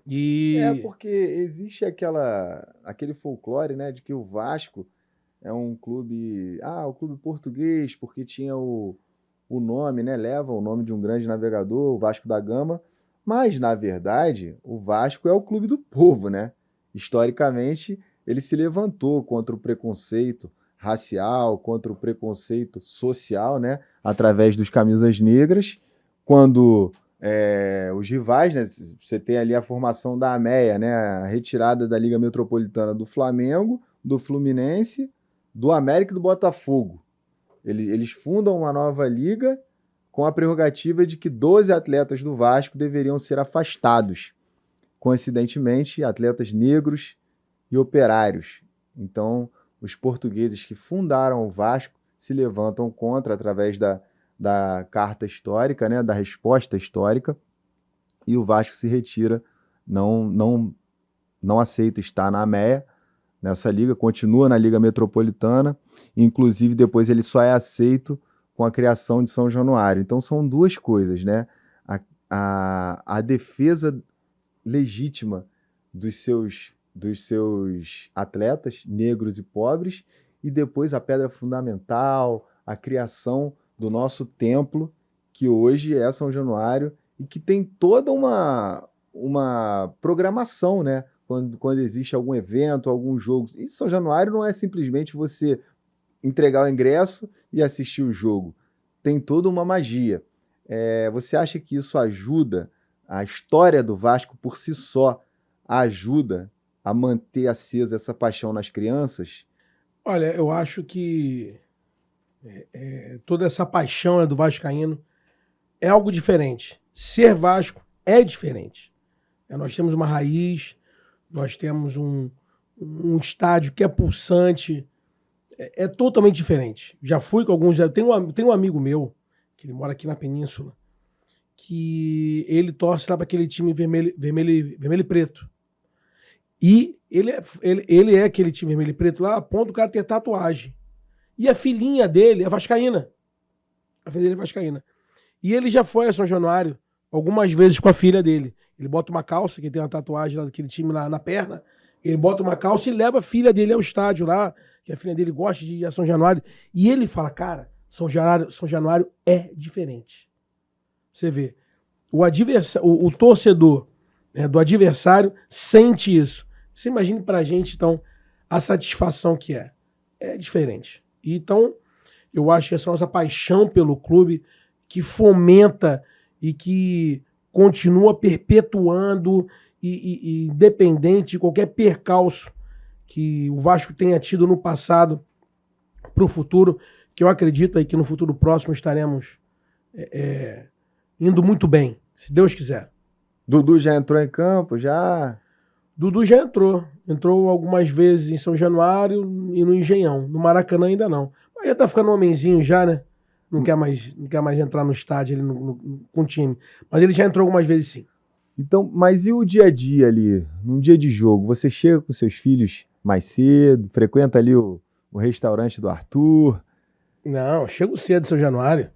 E... porque existe aquele folclore, né, de que o Vasco é um clube, o clube português, porque tinha o nome, né, leva o nome de um grande navegador, o Vasco da Gama, mas, na verdade, o Vasco é o clube do povo, né? Historicamente, ele se levantou contra o preconceito racial, contra o preconceito social, né, através dos camisas negras, quando os rivais, né, você tem ali a formação da AMEA, né, a retirada da Liga Metropolitana do Flamengo, do Fluminense, do América e do Botafogo. Eles fundam uma nova liga com a prerrogativa de que 12 atletas do Vasco deveriam ser afastados. Coincidentemente, atletas negros e operários. Então, os portugueses que fundaram o Vasco se levantam contra através da carta histórica, né, da resposta histórica, e o Vasco se retira, não aceita estar na AMEA, nessa liga, continua na Liga Metropolitana, inclusive depois ele só é aceito com a criação de São Januário. Então são duas coisas, né? A defesa legítima dos seus atletas, negros e pobres, e depois a pedra fundamental, a criação do nosso templo, que hoje é São Januário, e que tem toda uma programação, né? Quando existe algum evento, algum jogo. E São Januário não é simplesmente você entregar o ingresso e assistir o jogo. Tem toda uma magia. Você acha que isso ajuda, a história do Vasco por si só ajuda a manter acesa essa paixão nas crianças? Olha, eu acho que toda essa paixão do vascaíno é algo diferente. Ser Vasco é diferente. Nós temos uma raiz, nós temos um estádio que é pulsante, é totalmente diferente. Já fui com alguns... Tem um amigo meu, que ele mora aqui na Península, que ele torce lá para aquele time vermelho e preto. E ele é aquele time vermelho e preto lá, a ponto do cara ter tatuagem. E a filhinha dele é vascaína. A filha dele é vascaína. E ele já foi a São Januário algumas vezes com a filha dele. Ele bota uma calça, que tem uma tatuagem lá daquele time lá na perna, ele bota uma calça e leva a filha dele ao estádio lá, que a filha dele gosta de ir a São Januário. E ele fala, cara, São Januário é diferente. Você vê, o torcedor, né, do adversário sente isso. Você imagine pra gente, então, a satisfação que é. É diferente. Então, eu acho que essa nossa paixão pelo clube que fomenta e que continua perpetuando e independente de qualquer percalço que o Vasco tenha tido no passado para o futuro, que eu acredito aí que no futuro próximo estaremos indo muito bem, se Deus quiser. Dudu já entrou em campo, já? Dudu já entrou algumas vezes em São Januário e no Engenhão, no Maracanã ainda não. Mas já tá ficando um homenzinho já, né? Não quer mais entrar no estádio ali com o time. Mas ele já entrou algumas vezes sim. Então, mas e o dia a dia ali, num dia de jogo? Você chega com seus filhos mais cedo, frequenta ali o restaurante do Arthur? Não, chego cedo em São Januário.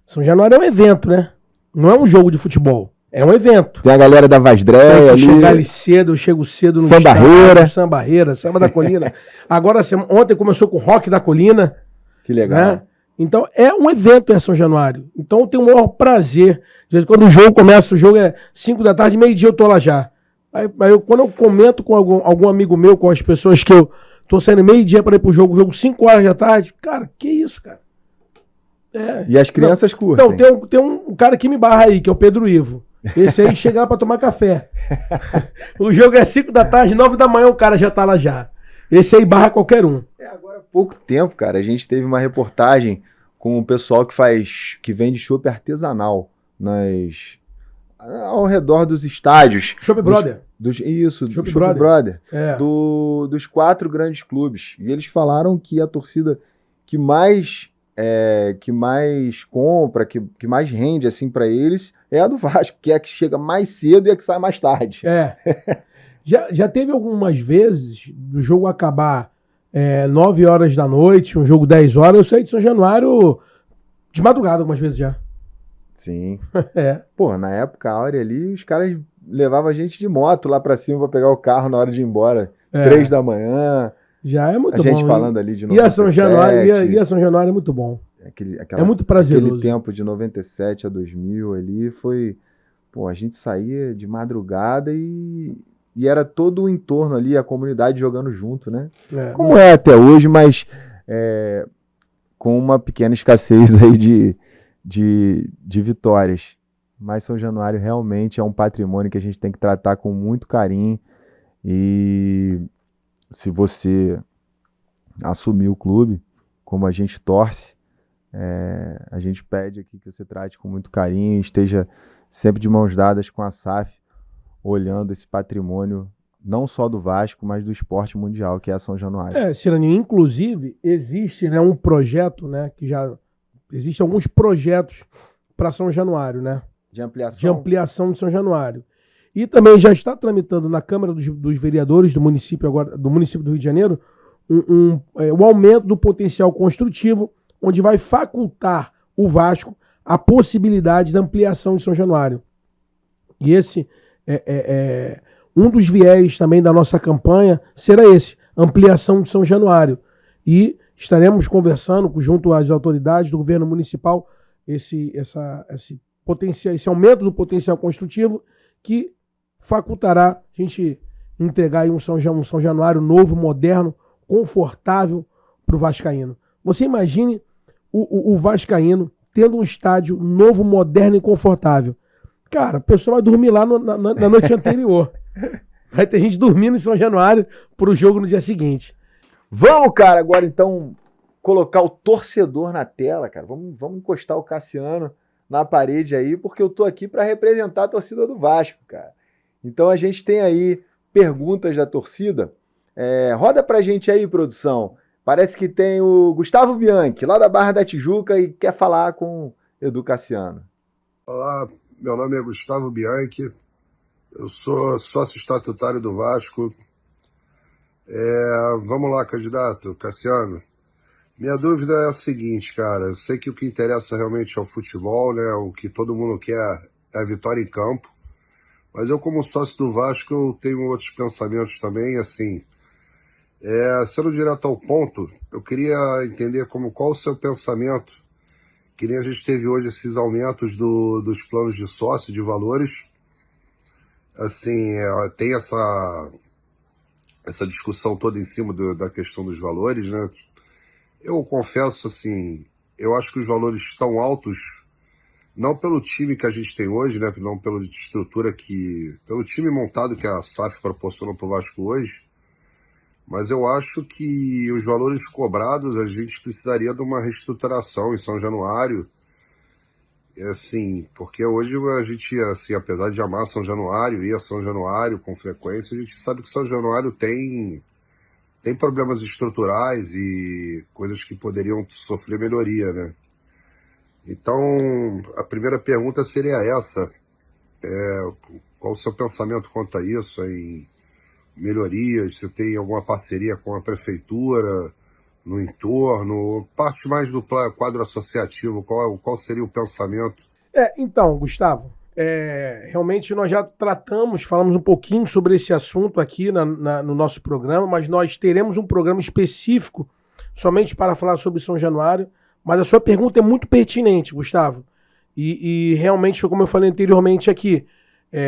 São Januário é um evento, né? Não é um jogo de futebol. É um evento. Tem a galera da Vasdréia ali. Chegar ali cedo, eu chego cedo no Sambarreira. Sambarreira, Samba da Colina. Agora, ontem começou com o Rock da Colina. Que legal. Né? Então, é um evento em São Januário. Então, eu tenho o maior prazer. De vez em quando o jogo começa, o jogo é 5 da tarde, meio-dia eu tô lá já. Aí quando eu comento com algum amigo meu, com as pessoas que eu tô saindo meio-dia para ir pro jogo 5 horas da tarde, cara, que isso, cara? E as crianças curtem. Então, tem um cara que me barra aí, que é o Pedro Ivo. Esse aí chega lá pra tomar café. O jogo é 5 da tarde, 9 da manhã o cara já tá lá já. Esse aí barra qualquer um. Agora há pouco tempo, cara, a gente teve uma reportagem com o pessoal que vende chopp artesanal ao redor dos estádios. Chopp Brother. Isso, Chopp Chopp Brother. É. Dos 4 grandes clubes. E eles falaram que a torcida que mais compra, que mais rende assim para eles é a do Vasco, que é a que chega mais cedo e a que sai mais tarde. Já teve algumas vezes do jogo acabar 9 horas da noite, um jogo 10 horas, eu saí de São Januário de madrugada algumas vezes já. Sim. Pô, na época áurea ali, os caras levavam a gente de moto lá pra cima pra pegar o carro na hora de ir embora. 3 da manhã. Já é muito bom. A gente falando ali de 97. E a São Januário é muito bom. É muito prazeroso. Aquele tempo de 97 a 2000 ali foi... Pô, a gente saía de madrugada e era todo o entorno ali, a comunidade jogando junto, né? Como é até hoje, mas com uma pequena escassez aí de vitórias. Mas São Januário realmente é um patrimônio que a gente tem que tratar com muito carinho. E se você assumir o clube, como a gente torce, a gente pede aqui que você trate com muito carinho e esteja sempre de mãos dadas com a SAF, olhando esse patrimônio não só do Vasco, mas do esporte mundial, que é a São Januário. Cirani, inclusive, existe um projeto, né, que já... Existem alguns projetos para São Januário, né? De ampliação? De ampliação de São Januário. E também já está tramitando na Câmara dos Vereadores do município do Rio de Janeiro o aumento do potencial construtivo, onde vai facultar o Vasco a possibilidade da ampliação de São Januário. E esse um dos viés também da nossa campanha será esse, ampliação de São Januário. E estaremos conversando junto às autoridades do governo municipal esse aumento do potencial construtivo que facultará a gente entregar aí um São Januário novo, moderno, confortável para o vascaíno. Você imagine o vascaíno tendo um estádio novo, moderno e confortável. Cara, a pessoa vai dormir lá na noite anterior. Vai ter gente dormindo em São Januário para o jogo no dia seguinte. Vamos, cara, agora então colocar o torcedor na tela, cara. Vamos encostar o Cassiano na parede aí, porque eu tô aqui para representar a torcida do Vasco, cara. Então a gente tem aí perguntas da torcida. Roda pra gente aí, produção. Parece que tem o Gustavo Bianchi, lá da Barra da Tijuca, e quer falar com Edu Cassiano. Olá, meu nome é Gustavo Bianchi, eu sou sócio estatutário do Vasco. Vamos lá, candidato Cassiano. Minha dúvida é a seguinte, cara, eu sei que o que interessa realmente é o futebol, né? O que todo mundo quer é a vitória em campo, mas eu, como sócio do Vasco, eu tenho outros pensamentos também, assim. Sendo direto ao ponto, eu queria entender qual o seu pensamento, que nem a gente teve hoje esses aumentos dos planos de sócio, de valores. Assim, tem essa discussão toda em cima da questão dos valores, né? Eu confesso, assim, eu acho que os valores estão altos, não pelo time que a gente tem hoje, né? Não pela estrutura pelo time montado que a SAF proporciona para o Vasco hoje, mas eu acho que os valores cobrados, a gente precisaria de uma reestruturação em São Januário, assim, porque hoje a gente, assim, apesar de amar São Januário, ir a São Januário com frequência, a gente sabe que São Januário tem problemas estruturais e coisas que poderiam sofrer melhoria, né? Então, a primeira pergunta seria essa. Qual o seu pensamento quanto a isso, em melhorias? Você tem alguma parceria com a prefeitura no entorno? Parte mais do quadro associativo, qual seria o pensamento? Então, Gustavo, realmente nós já falamos um pouquinho sobre esse assunto aqui no nosso programa, mas nós teremos um programa específico somente para falar sobre São Januário. Mas a sua pergunta é muito pertinente, Gustavo. E realmente, como eu falei anteriormente aqui,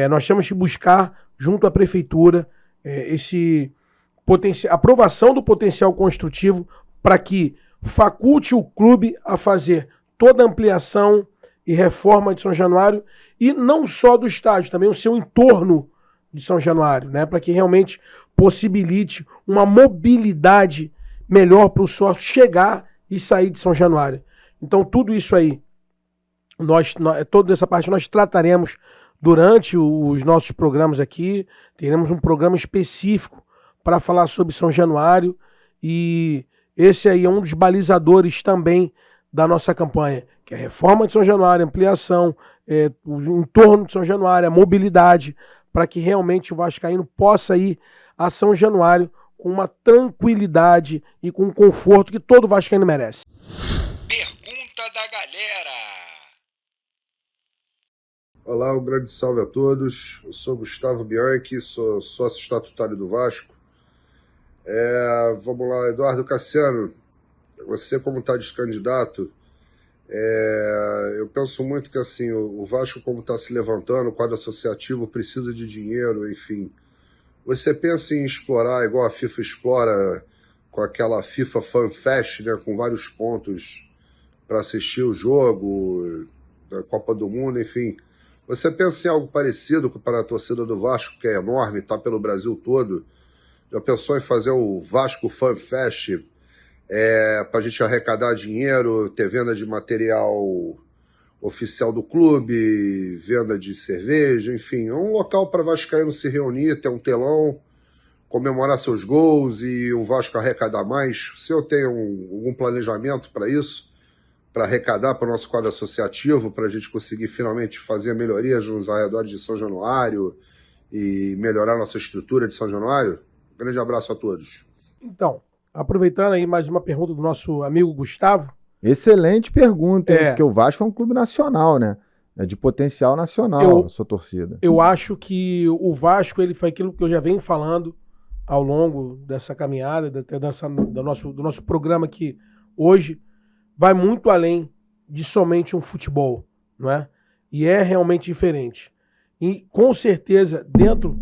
nós temos que buscar, junto à prefeitura, aprovação do potencial construtivo para que faculte o clube a fazer toda a ampliação e reforma de São Januário, e não só do estádio, também o seu entorno de São Januário, né? Para que realmente possibilite uma mobilidade melhor para o sócio chegar e sair de São Januário. Então tudo isso aí, toda essa parte nós trataremos durante os nossos programas aqui, teremos um programa específico para falar sobre São Januário, e esse aí é um dos balizadores também da nossa campanha, que é a reforma de São Januário, ampliação, o entorno de São Januário, a mobilidade, para que realmente o vascaíno possa ir a São Januário com uma tranquilidade e com um conforto que todo vascaíno merece. Pergunta da galera. Olá, um grande salve a todos. Eu sou Gustavo Bianchi, sou sócio estatutário do Vasco. Vamos lá, Eduardo Cassiano, você como está de candidato, eu penso muito que assim, o Vasco como está se levantando, o quadro associativo precisa de dinheiro, enfim. Você pensa em explorar, igual a FIFA explora, com aquela FIFA Fan Fest, né, com vários pontos para assistir o jogo da Copa do Mundo, enfim. Você pensa em algo parecido para a torcida do Vasco, que é enorme, está pelo Brasil todo? Já pensou em fazer o Vasco Fan Fest para a gente arrecadar dinheiro, ter venda de material oficial do clube, venda de cerveja, enfim, é um local para vascaíno se reunir, ter um telão, comemorar seus gols e o Vasco arrecadar mais? Se eu tenho algum planejamento para isso, para arrecadar para o nosso quadro associativo, para a gente conseguir finalmente fazer melhorias nos arredores de São Januário e melhorar nossa estrutura de São Januário? Grande abraço a todos. Então, aproveitando aí mais uma pergunta do nosso amigo Gustavo. Excelente pergunta, hein? Porque o Vasco é um clube nacional, né? É de potencial nacional a sua torcida. Eu acho que o Vasco ele foi aquilo que eu já venho falando ao longo dessa caminhada, do nosso programa aqui hoje, vai muito além de somente um futebol, não é? E é realmente diferente. E com certeza, dentro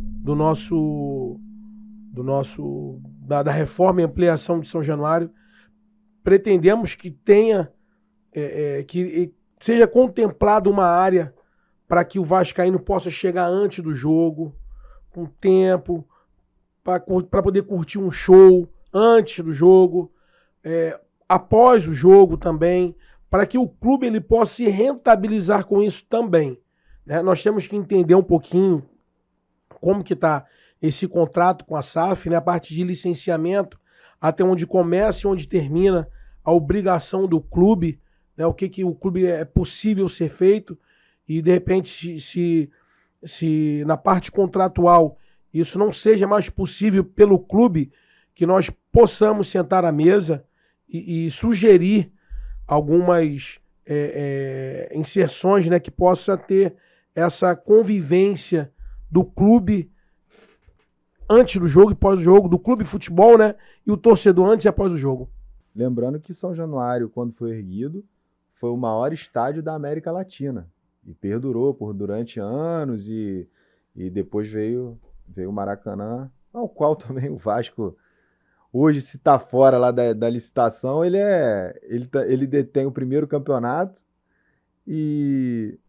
da reforma e ampliação de São Januário, pretendemos que tenha, que seja contemplada uma área para que o vascaíno possa chegar antes do jogo, com tempo, para poder curtir um show antes do jogo, após o jogo também, para que o clube ele possa se rentabilizar com isso também, né? Nós temos que entender um pouquinho como que está esse contrato com a SAF, né? A parte de licenciamento, até onde começa e onde termina a obrigação do clube, né? O que o clube é possível ser feito, e de repente se na parte contratual isso não seja mais possível pelo clube, que nós possamos sentar à mesa e sugerir algumas inserções, né, que possa ter essa convivência do clube antes do jogo e pós o jogo, do clube de futebol, né, e o torcedor antes e após o jogo. Lembrando que São Januário, quando foi erguido, foi o maior estádio da América Latina e perdurou durante anos, e depois veio o Maracanã, ao qual também o Vasco hoje, se está fora lá da licitação, ele detém o primeiro campeonato e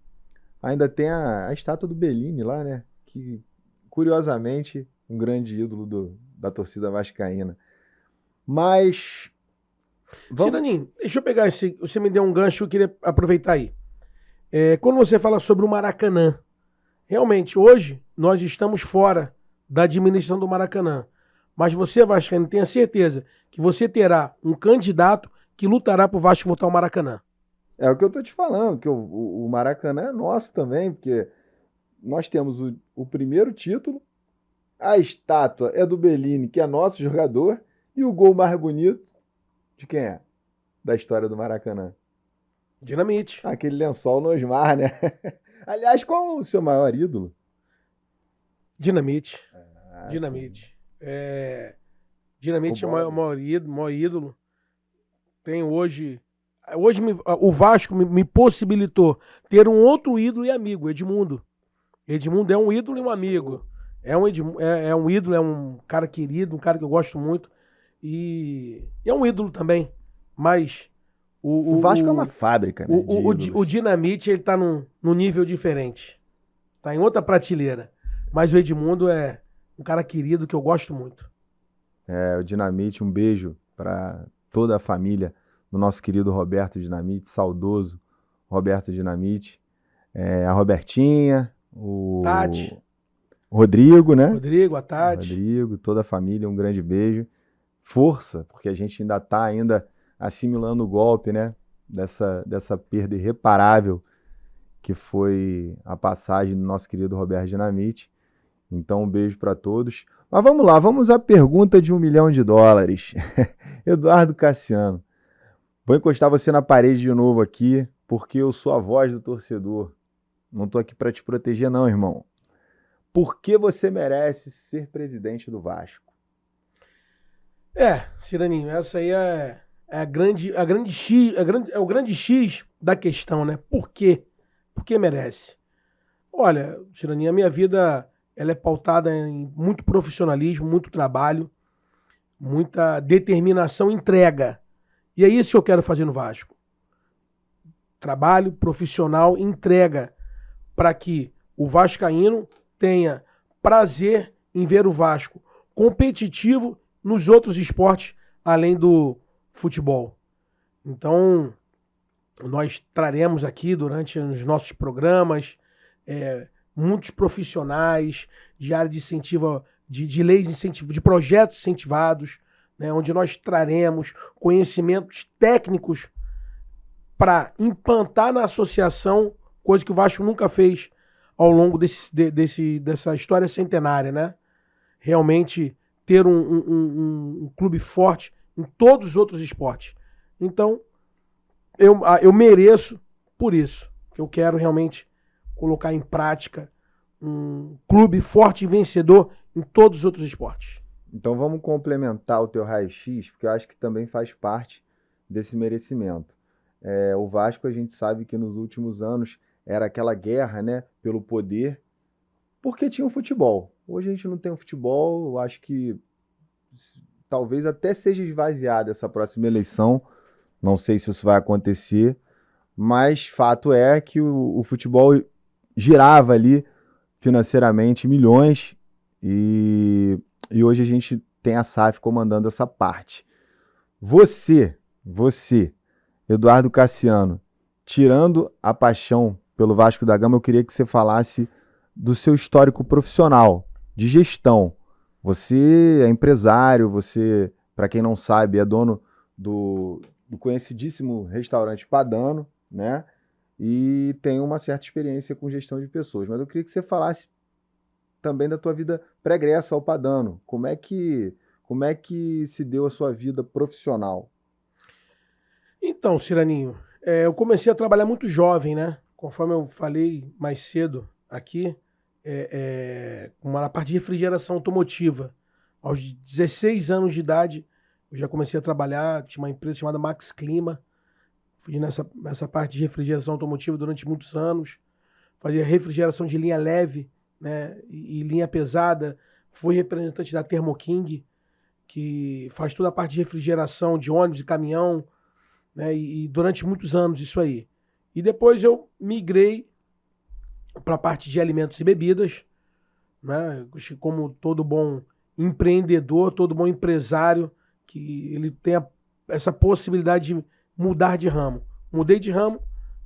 ainda tem a estátua do Bellini lá, né? Que, curiosamente, um grande ídolo da torcida vascaína. Mas... Ciraninho, deixa eu pegar você me deu um gancho, eu queria aproveitar aí. Quando você fala sobre o Maracanã, realmente, hoje, nós estamos fora da administração do Maracanã. Mas você, vascaíno, tenha certeza que você terá um candidato que lutará para o Vasco voltar ao Maracanã. É o que eu estou te falando, que o Maracanã é nosso também, porque nós temos o primeiro título, a estátua é do Bellini, que é nosso jogador, e o gol mais bonito, de quem é? Da história do Maracanã. Dinamite. Aquele lençol no Osmar, né? Aliás, qual o seu maior ídolo? Dinamite. Dinamite. Dinamite é o maior ídolo. Tem hoje o Vasco me possibilitou ter um outro ídolo e amigo, Edmundo. Edmundo é um ídolo e um amigo. É um ídolo, é um cara querido, um cara que eu gosto muito. E é um ídolo também. Mas o Vasco é uma fábrica, né? O Dinamite, ele tá num nível diferente. Tá em outra prateleira. Mas o Edmundo é um cara querido que eu gosto muito. O Dinamite, um beijo para toda a família do nosso querido Roberto Dinamite, saudoso Roberto Dinamite. A Robertinha, o Tati. Rodrigo, né? Rodrigo, a Tati. Rodrigo, toda a família, um grande beijo. Força, porque a gente ainda está assimilando o golpe, né? Dessa perda irreparável que foi a passagem do nosso querido Roberto Dinamite. Então, um beijo para todos. Mas vamos lá, vamos à pergunta de $1 milhão. Eduardo Cassiano, vou encostar você na parede de novo aqui, porque eu sou a voz do torcedor. Não estou aqui para te proteger não, irmão. Por que você merece ser presidente do Vasco? Ciraninho, essa aí é o grande X da questão, né? Por quê? Por que merece? Olha, Ciraninho, a minha vida ela é pautada em muito profissionalismo, muito trabalho, muita determinação e entrega. E é isso que eu quero fazer no Vasco. Trabalho profissional, entrega, para que o vascaíno tenha prazer em ver o Vasco competitivo nos outros esportes, além do futebol. Então, nós traremos aqui durante os nossos programas muitos profissionais de área de incentivo, de leis incentivadas, de projetos incentivados, né, onde nós traremos conhecimentos técnicos para implantar na associação, coisa que o Vasco nunca fez ao longo dessa história centenária, né? Realmente ter um clube forte em todos os outros esportes. Então, eu mereço por isso, que eu quero realmente colocar em prática um clube forte e vencedor em todos os outros esportes. Então vamos complementar o teu raio-x, porque eu acho que também faz parte desse merecimento. O Vasco, a gente sabe que nos últimos anos era aquela guerra, né, pelo poder, porque tinha o futebol. Hoje a gente não tem o futebol, eu acho que talvez até seja esvaziada essa próxima eleição, não sei se isso vai acontecer, mas fato é que o futebol girava ali financeiramente milhões e hoje a gente tem a SAF comandando essa parte. Você, Eduardo Cassiano, tirando a paixão pelo Vasco da Gama, eu queria que você falasse do seu histórico profissional, de gestão. Você é empresário, você, para quem não sabe, é dono do conhecidíssimo restaurante Padano, né? E tem uma certa experiência com gestão de pessoas. Mas eu queria que você falasse também da tua vida pregressa ao Padano. Como é que se deu a sua vida profissional? Então, Ciraninho, eu comecei a trabalhar muito jovem, né? Conforme eu falei mais cedo aqui, na parte de refrigeração automotiva. Aos 16 anos de idade, eu já comecei a trabalhar, tinha uma empresa chamada Max Clima, fui nessa parte de refrigeração automotiva durante muitos anos, fazia refrigeração de linha leve, né, e linha pesada, fui representante da Thermo King, que faz toda a parte de refrigeração de ônibus e caminhão, né, e durante muitos anos isso aí. E depois eu migrei para a parte de alimentos e bebidas, né, como todo bom empreendedor, todo bom empresário, que ele tem essa possibilidade de mudar de ramo. Mudei de ramo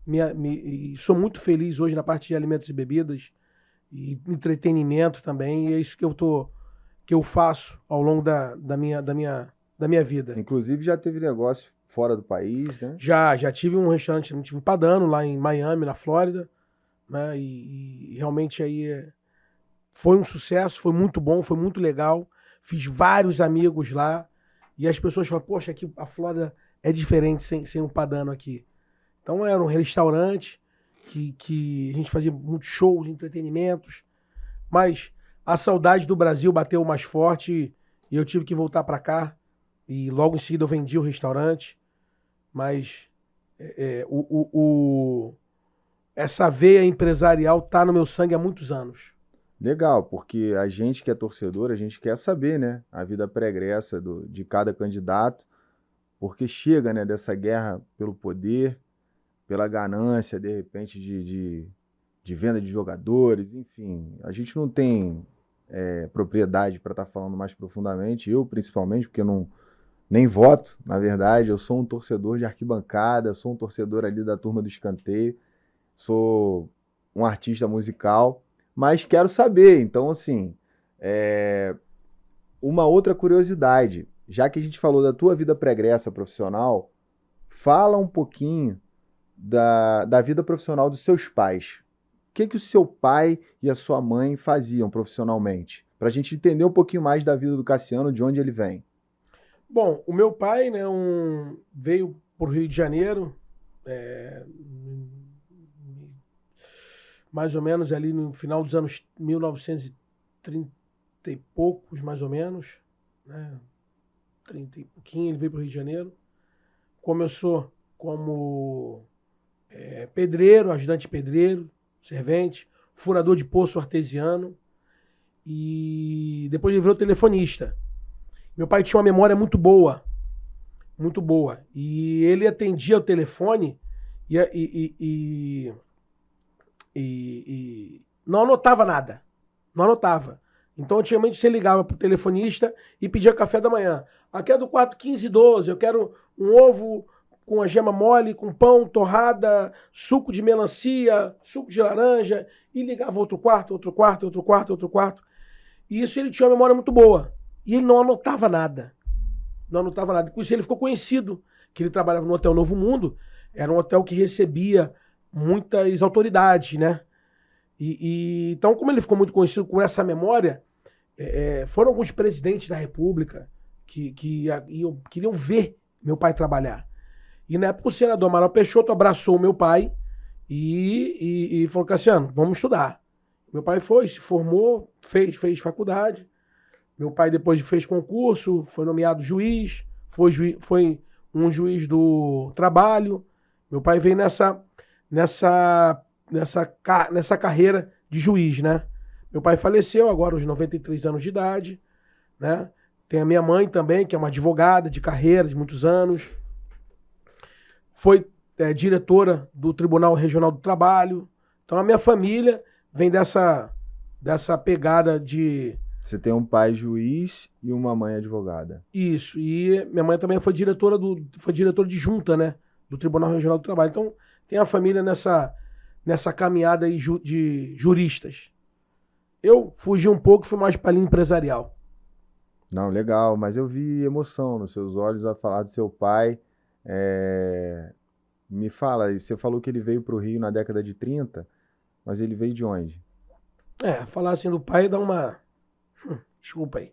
e sou muito feliz hoje na parte de alimentos e bebidas e entretenimento também, e é isso que eu faço ao longo da minha vida. Inclusive já teve negócio fora do país, né? Já tive um restaurante, tive o Padano lá em Miami, na Flórida, né? E realmente aí foi um sucesso, foi muito bom, foi muito legal. Fiz vários amigos lá e as pessoas falam, poxa, aqui a Flórida é diferente sem um Padano aqui. Então era um restaurante que a gente fazia muitos shows, entretenimentos, mas a saudade do Brasil bateu mais forte e eu tive que voltar para cá e logo em seguida eu vendi o restaurante, mas essa veia empresarial tá no meu sangue há muitos anos. Legal, porque a gente que é torcedor, a gente quer saber, né, a vida pregressa de cada candidato, porque chega, né, dessa guerra pelo poder, pela ganância, de repente, de venda de jogadores, enfim. A gente não tem propriedade para estar falando mais profundamente, eu principalmente, porque eu nem voto, na verdade, eu sou um torcedor de arquibancada, sou um torcedor ali da turma do escanteio, sou um artista musical, mas quero saber. Então, assim, uma outra curiosidade, já que a gente falou da tua vida pregressa profissional, fala um pouquinho da vida profissional dos seus pais. O que o seu pai e a sua mãe faziam profissionalmente? Para a gente entender um pouquinho mais da vida do Cassiano, de onde ele vem. Bom, o meu pai, né, veio para o Rio de Janeiro, mais ou menos ali no final dos anos 1930 e poucos, mais ou menos, né, 30 e pouquinho, ele veio para o Rio de Janeiro. Começou como pedreiro, ajudante pedreiro, servente, furador de poço artesiano, e depois ele virou telefonista. Meu pai tinha uma memória muito boa, e ele atendia o telefone e não anotava nada, não anotava. Então, antigamente, você ligava pro telefonista e pedia café da manhã. Aqui é do quarto 1512, eu quero um ovo com a gema mole, com pão, torrada, suco de melancia, suco de laranja, e ligava outro quarto. E isso ele tinha uma memória muito boa. E ele não anotava nada. Com isso ele ficou conhecido, que ele trabalhava no Hotel Novo Mundo, era um hotel que recebia muitas autoridades, né? Então, como ele ficou muito conhecido por essa memória, foram alguns presidentes da República que queriam ver meu pai trabalhar. E na época o senador Amaral Peixoto abraçou meu pai e falou: Cassiano, vamos estudar. Meu pai foi, se formou, fez faculdade. Meu pai depois fez concurso, foi nomeado juiz, foi um juiz do trabalho. Meu pai veio nessa carreira de juiz, né? Meu pai faleceu agora aos 93 anos de idade, né? Tem a minha mãe também, que é uma advogada de carreira de muitos anos. Foi diretora do Tribunal Regional do Trabalho. Então a minha família vem dessa pegada de... Você tem um pai juiz e uma mãe advogada. Isso, e minha mãe também foi diretora de junta, né? Do Tribunal Regional do Trabalho. Então tem a família nessa caminhada aí de juristas. Eu fugi um pouco, fui mais para a linha empresarial. Não, legal, mas eu vi emoção nos seus olhos a falar do seu pai. Me fala, você falou que ele veio para o Rio na década de 30, mas ele veio de onde? Falar assim do pai dá uma... Desculpa aí.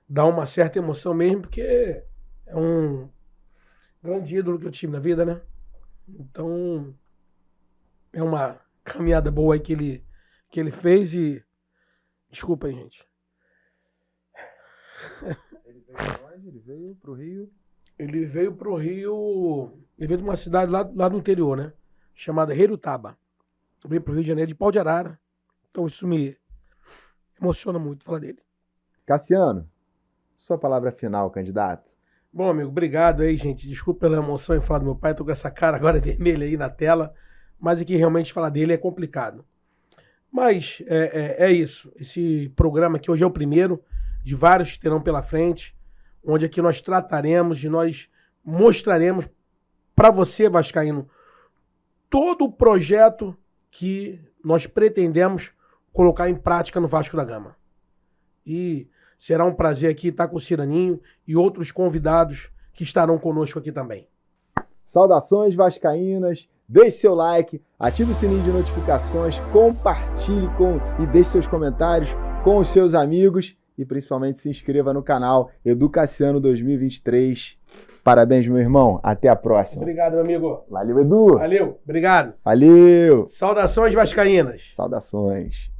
Dá uma certa emoção mesmo, porque é um grande ídolo que eu tive na vida, né? Então, é uma caminhada boa aí que ele fez e... Desculpa aí, gente. Ele veio de onde? Ele veio pro Rio? Ele veio pro Rio... Ele veio de uma cidade lá do interior, né? Chamada Herutaba. Ele veio pro Rio de Janeiro de Pau de Arara. Então isso me emociona muito falar dele. Cassiano, sua palavra final, candidato. Bom, amigo, obrigado aí, gente. Desculpa pela emoção em falar do meu pai. Tô com essa cara agora vermelha aí na tela. Mas aqui realmente falar dele é complicado. Mas é isso. Esse programa aqui hoje é o primeiro de vários que terão pela frente, onde aqui nós trataremos e nós mostraremos para você, vascaíno, todo o projeto que nós pretendemos colocar em prática no Vasco da Gama. E será um prazer aqui estar com o Ciraninho e outros convidados que estarão conosco aqui também. Saudações vascaínas, deixe seu like, ative o sininho de notificações, compartilhe e deixe seus comentários com os seus amigos e principalmente se inscreva no canal Edu Cassiano 2023. Parabéns, meu irmão. Até a próxima. Obrigado, meu amigo. Valeu, Edu. Valeu. Obrigado. Valeu. Saudações vascaínas. Saudações.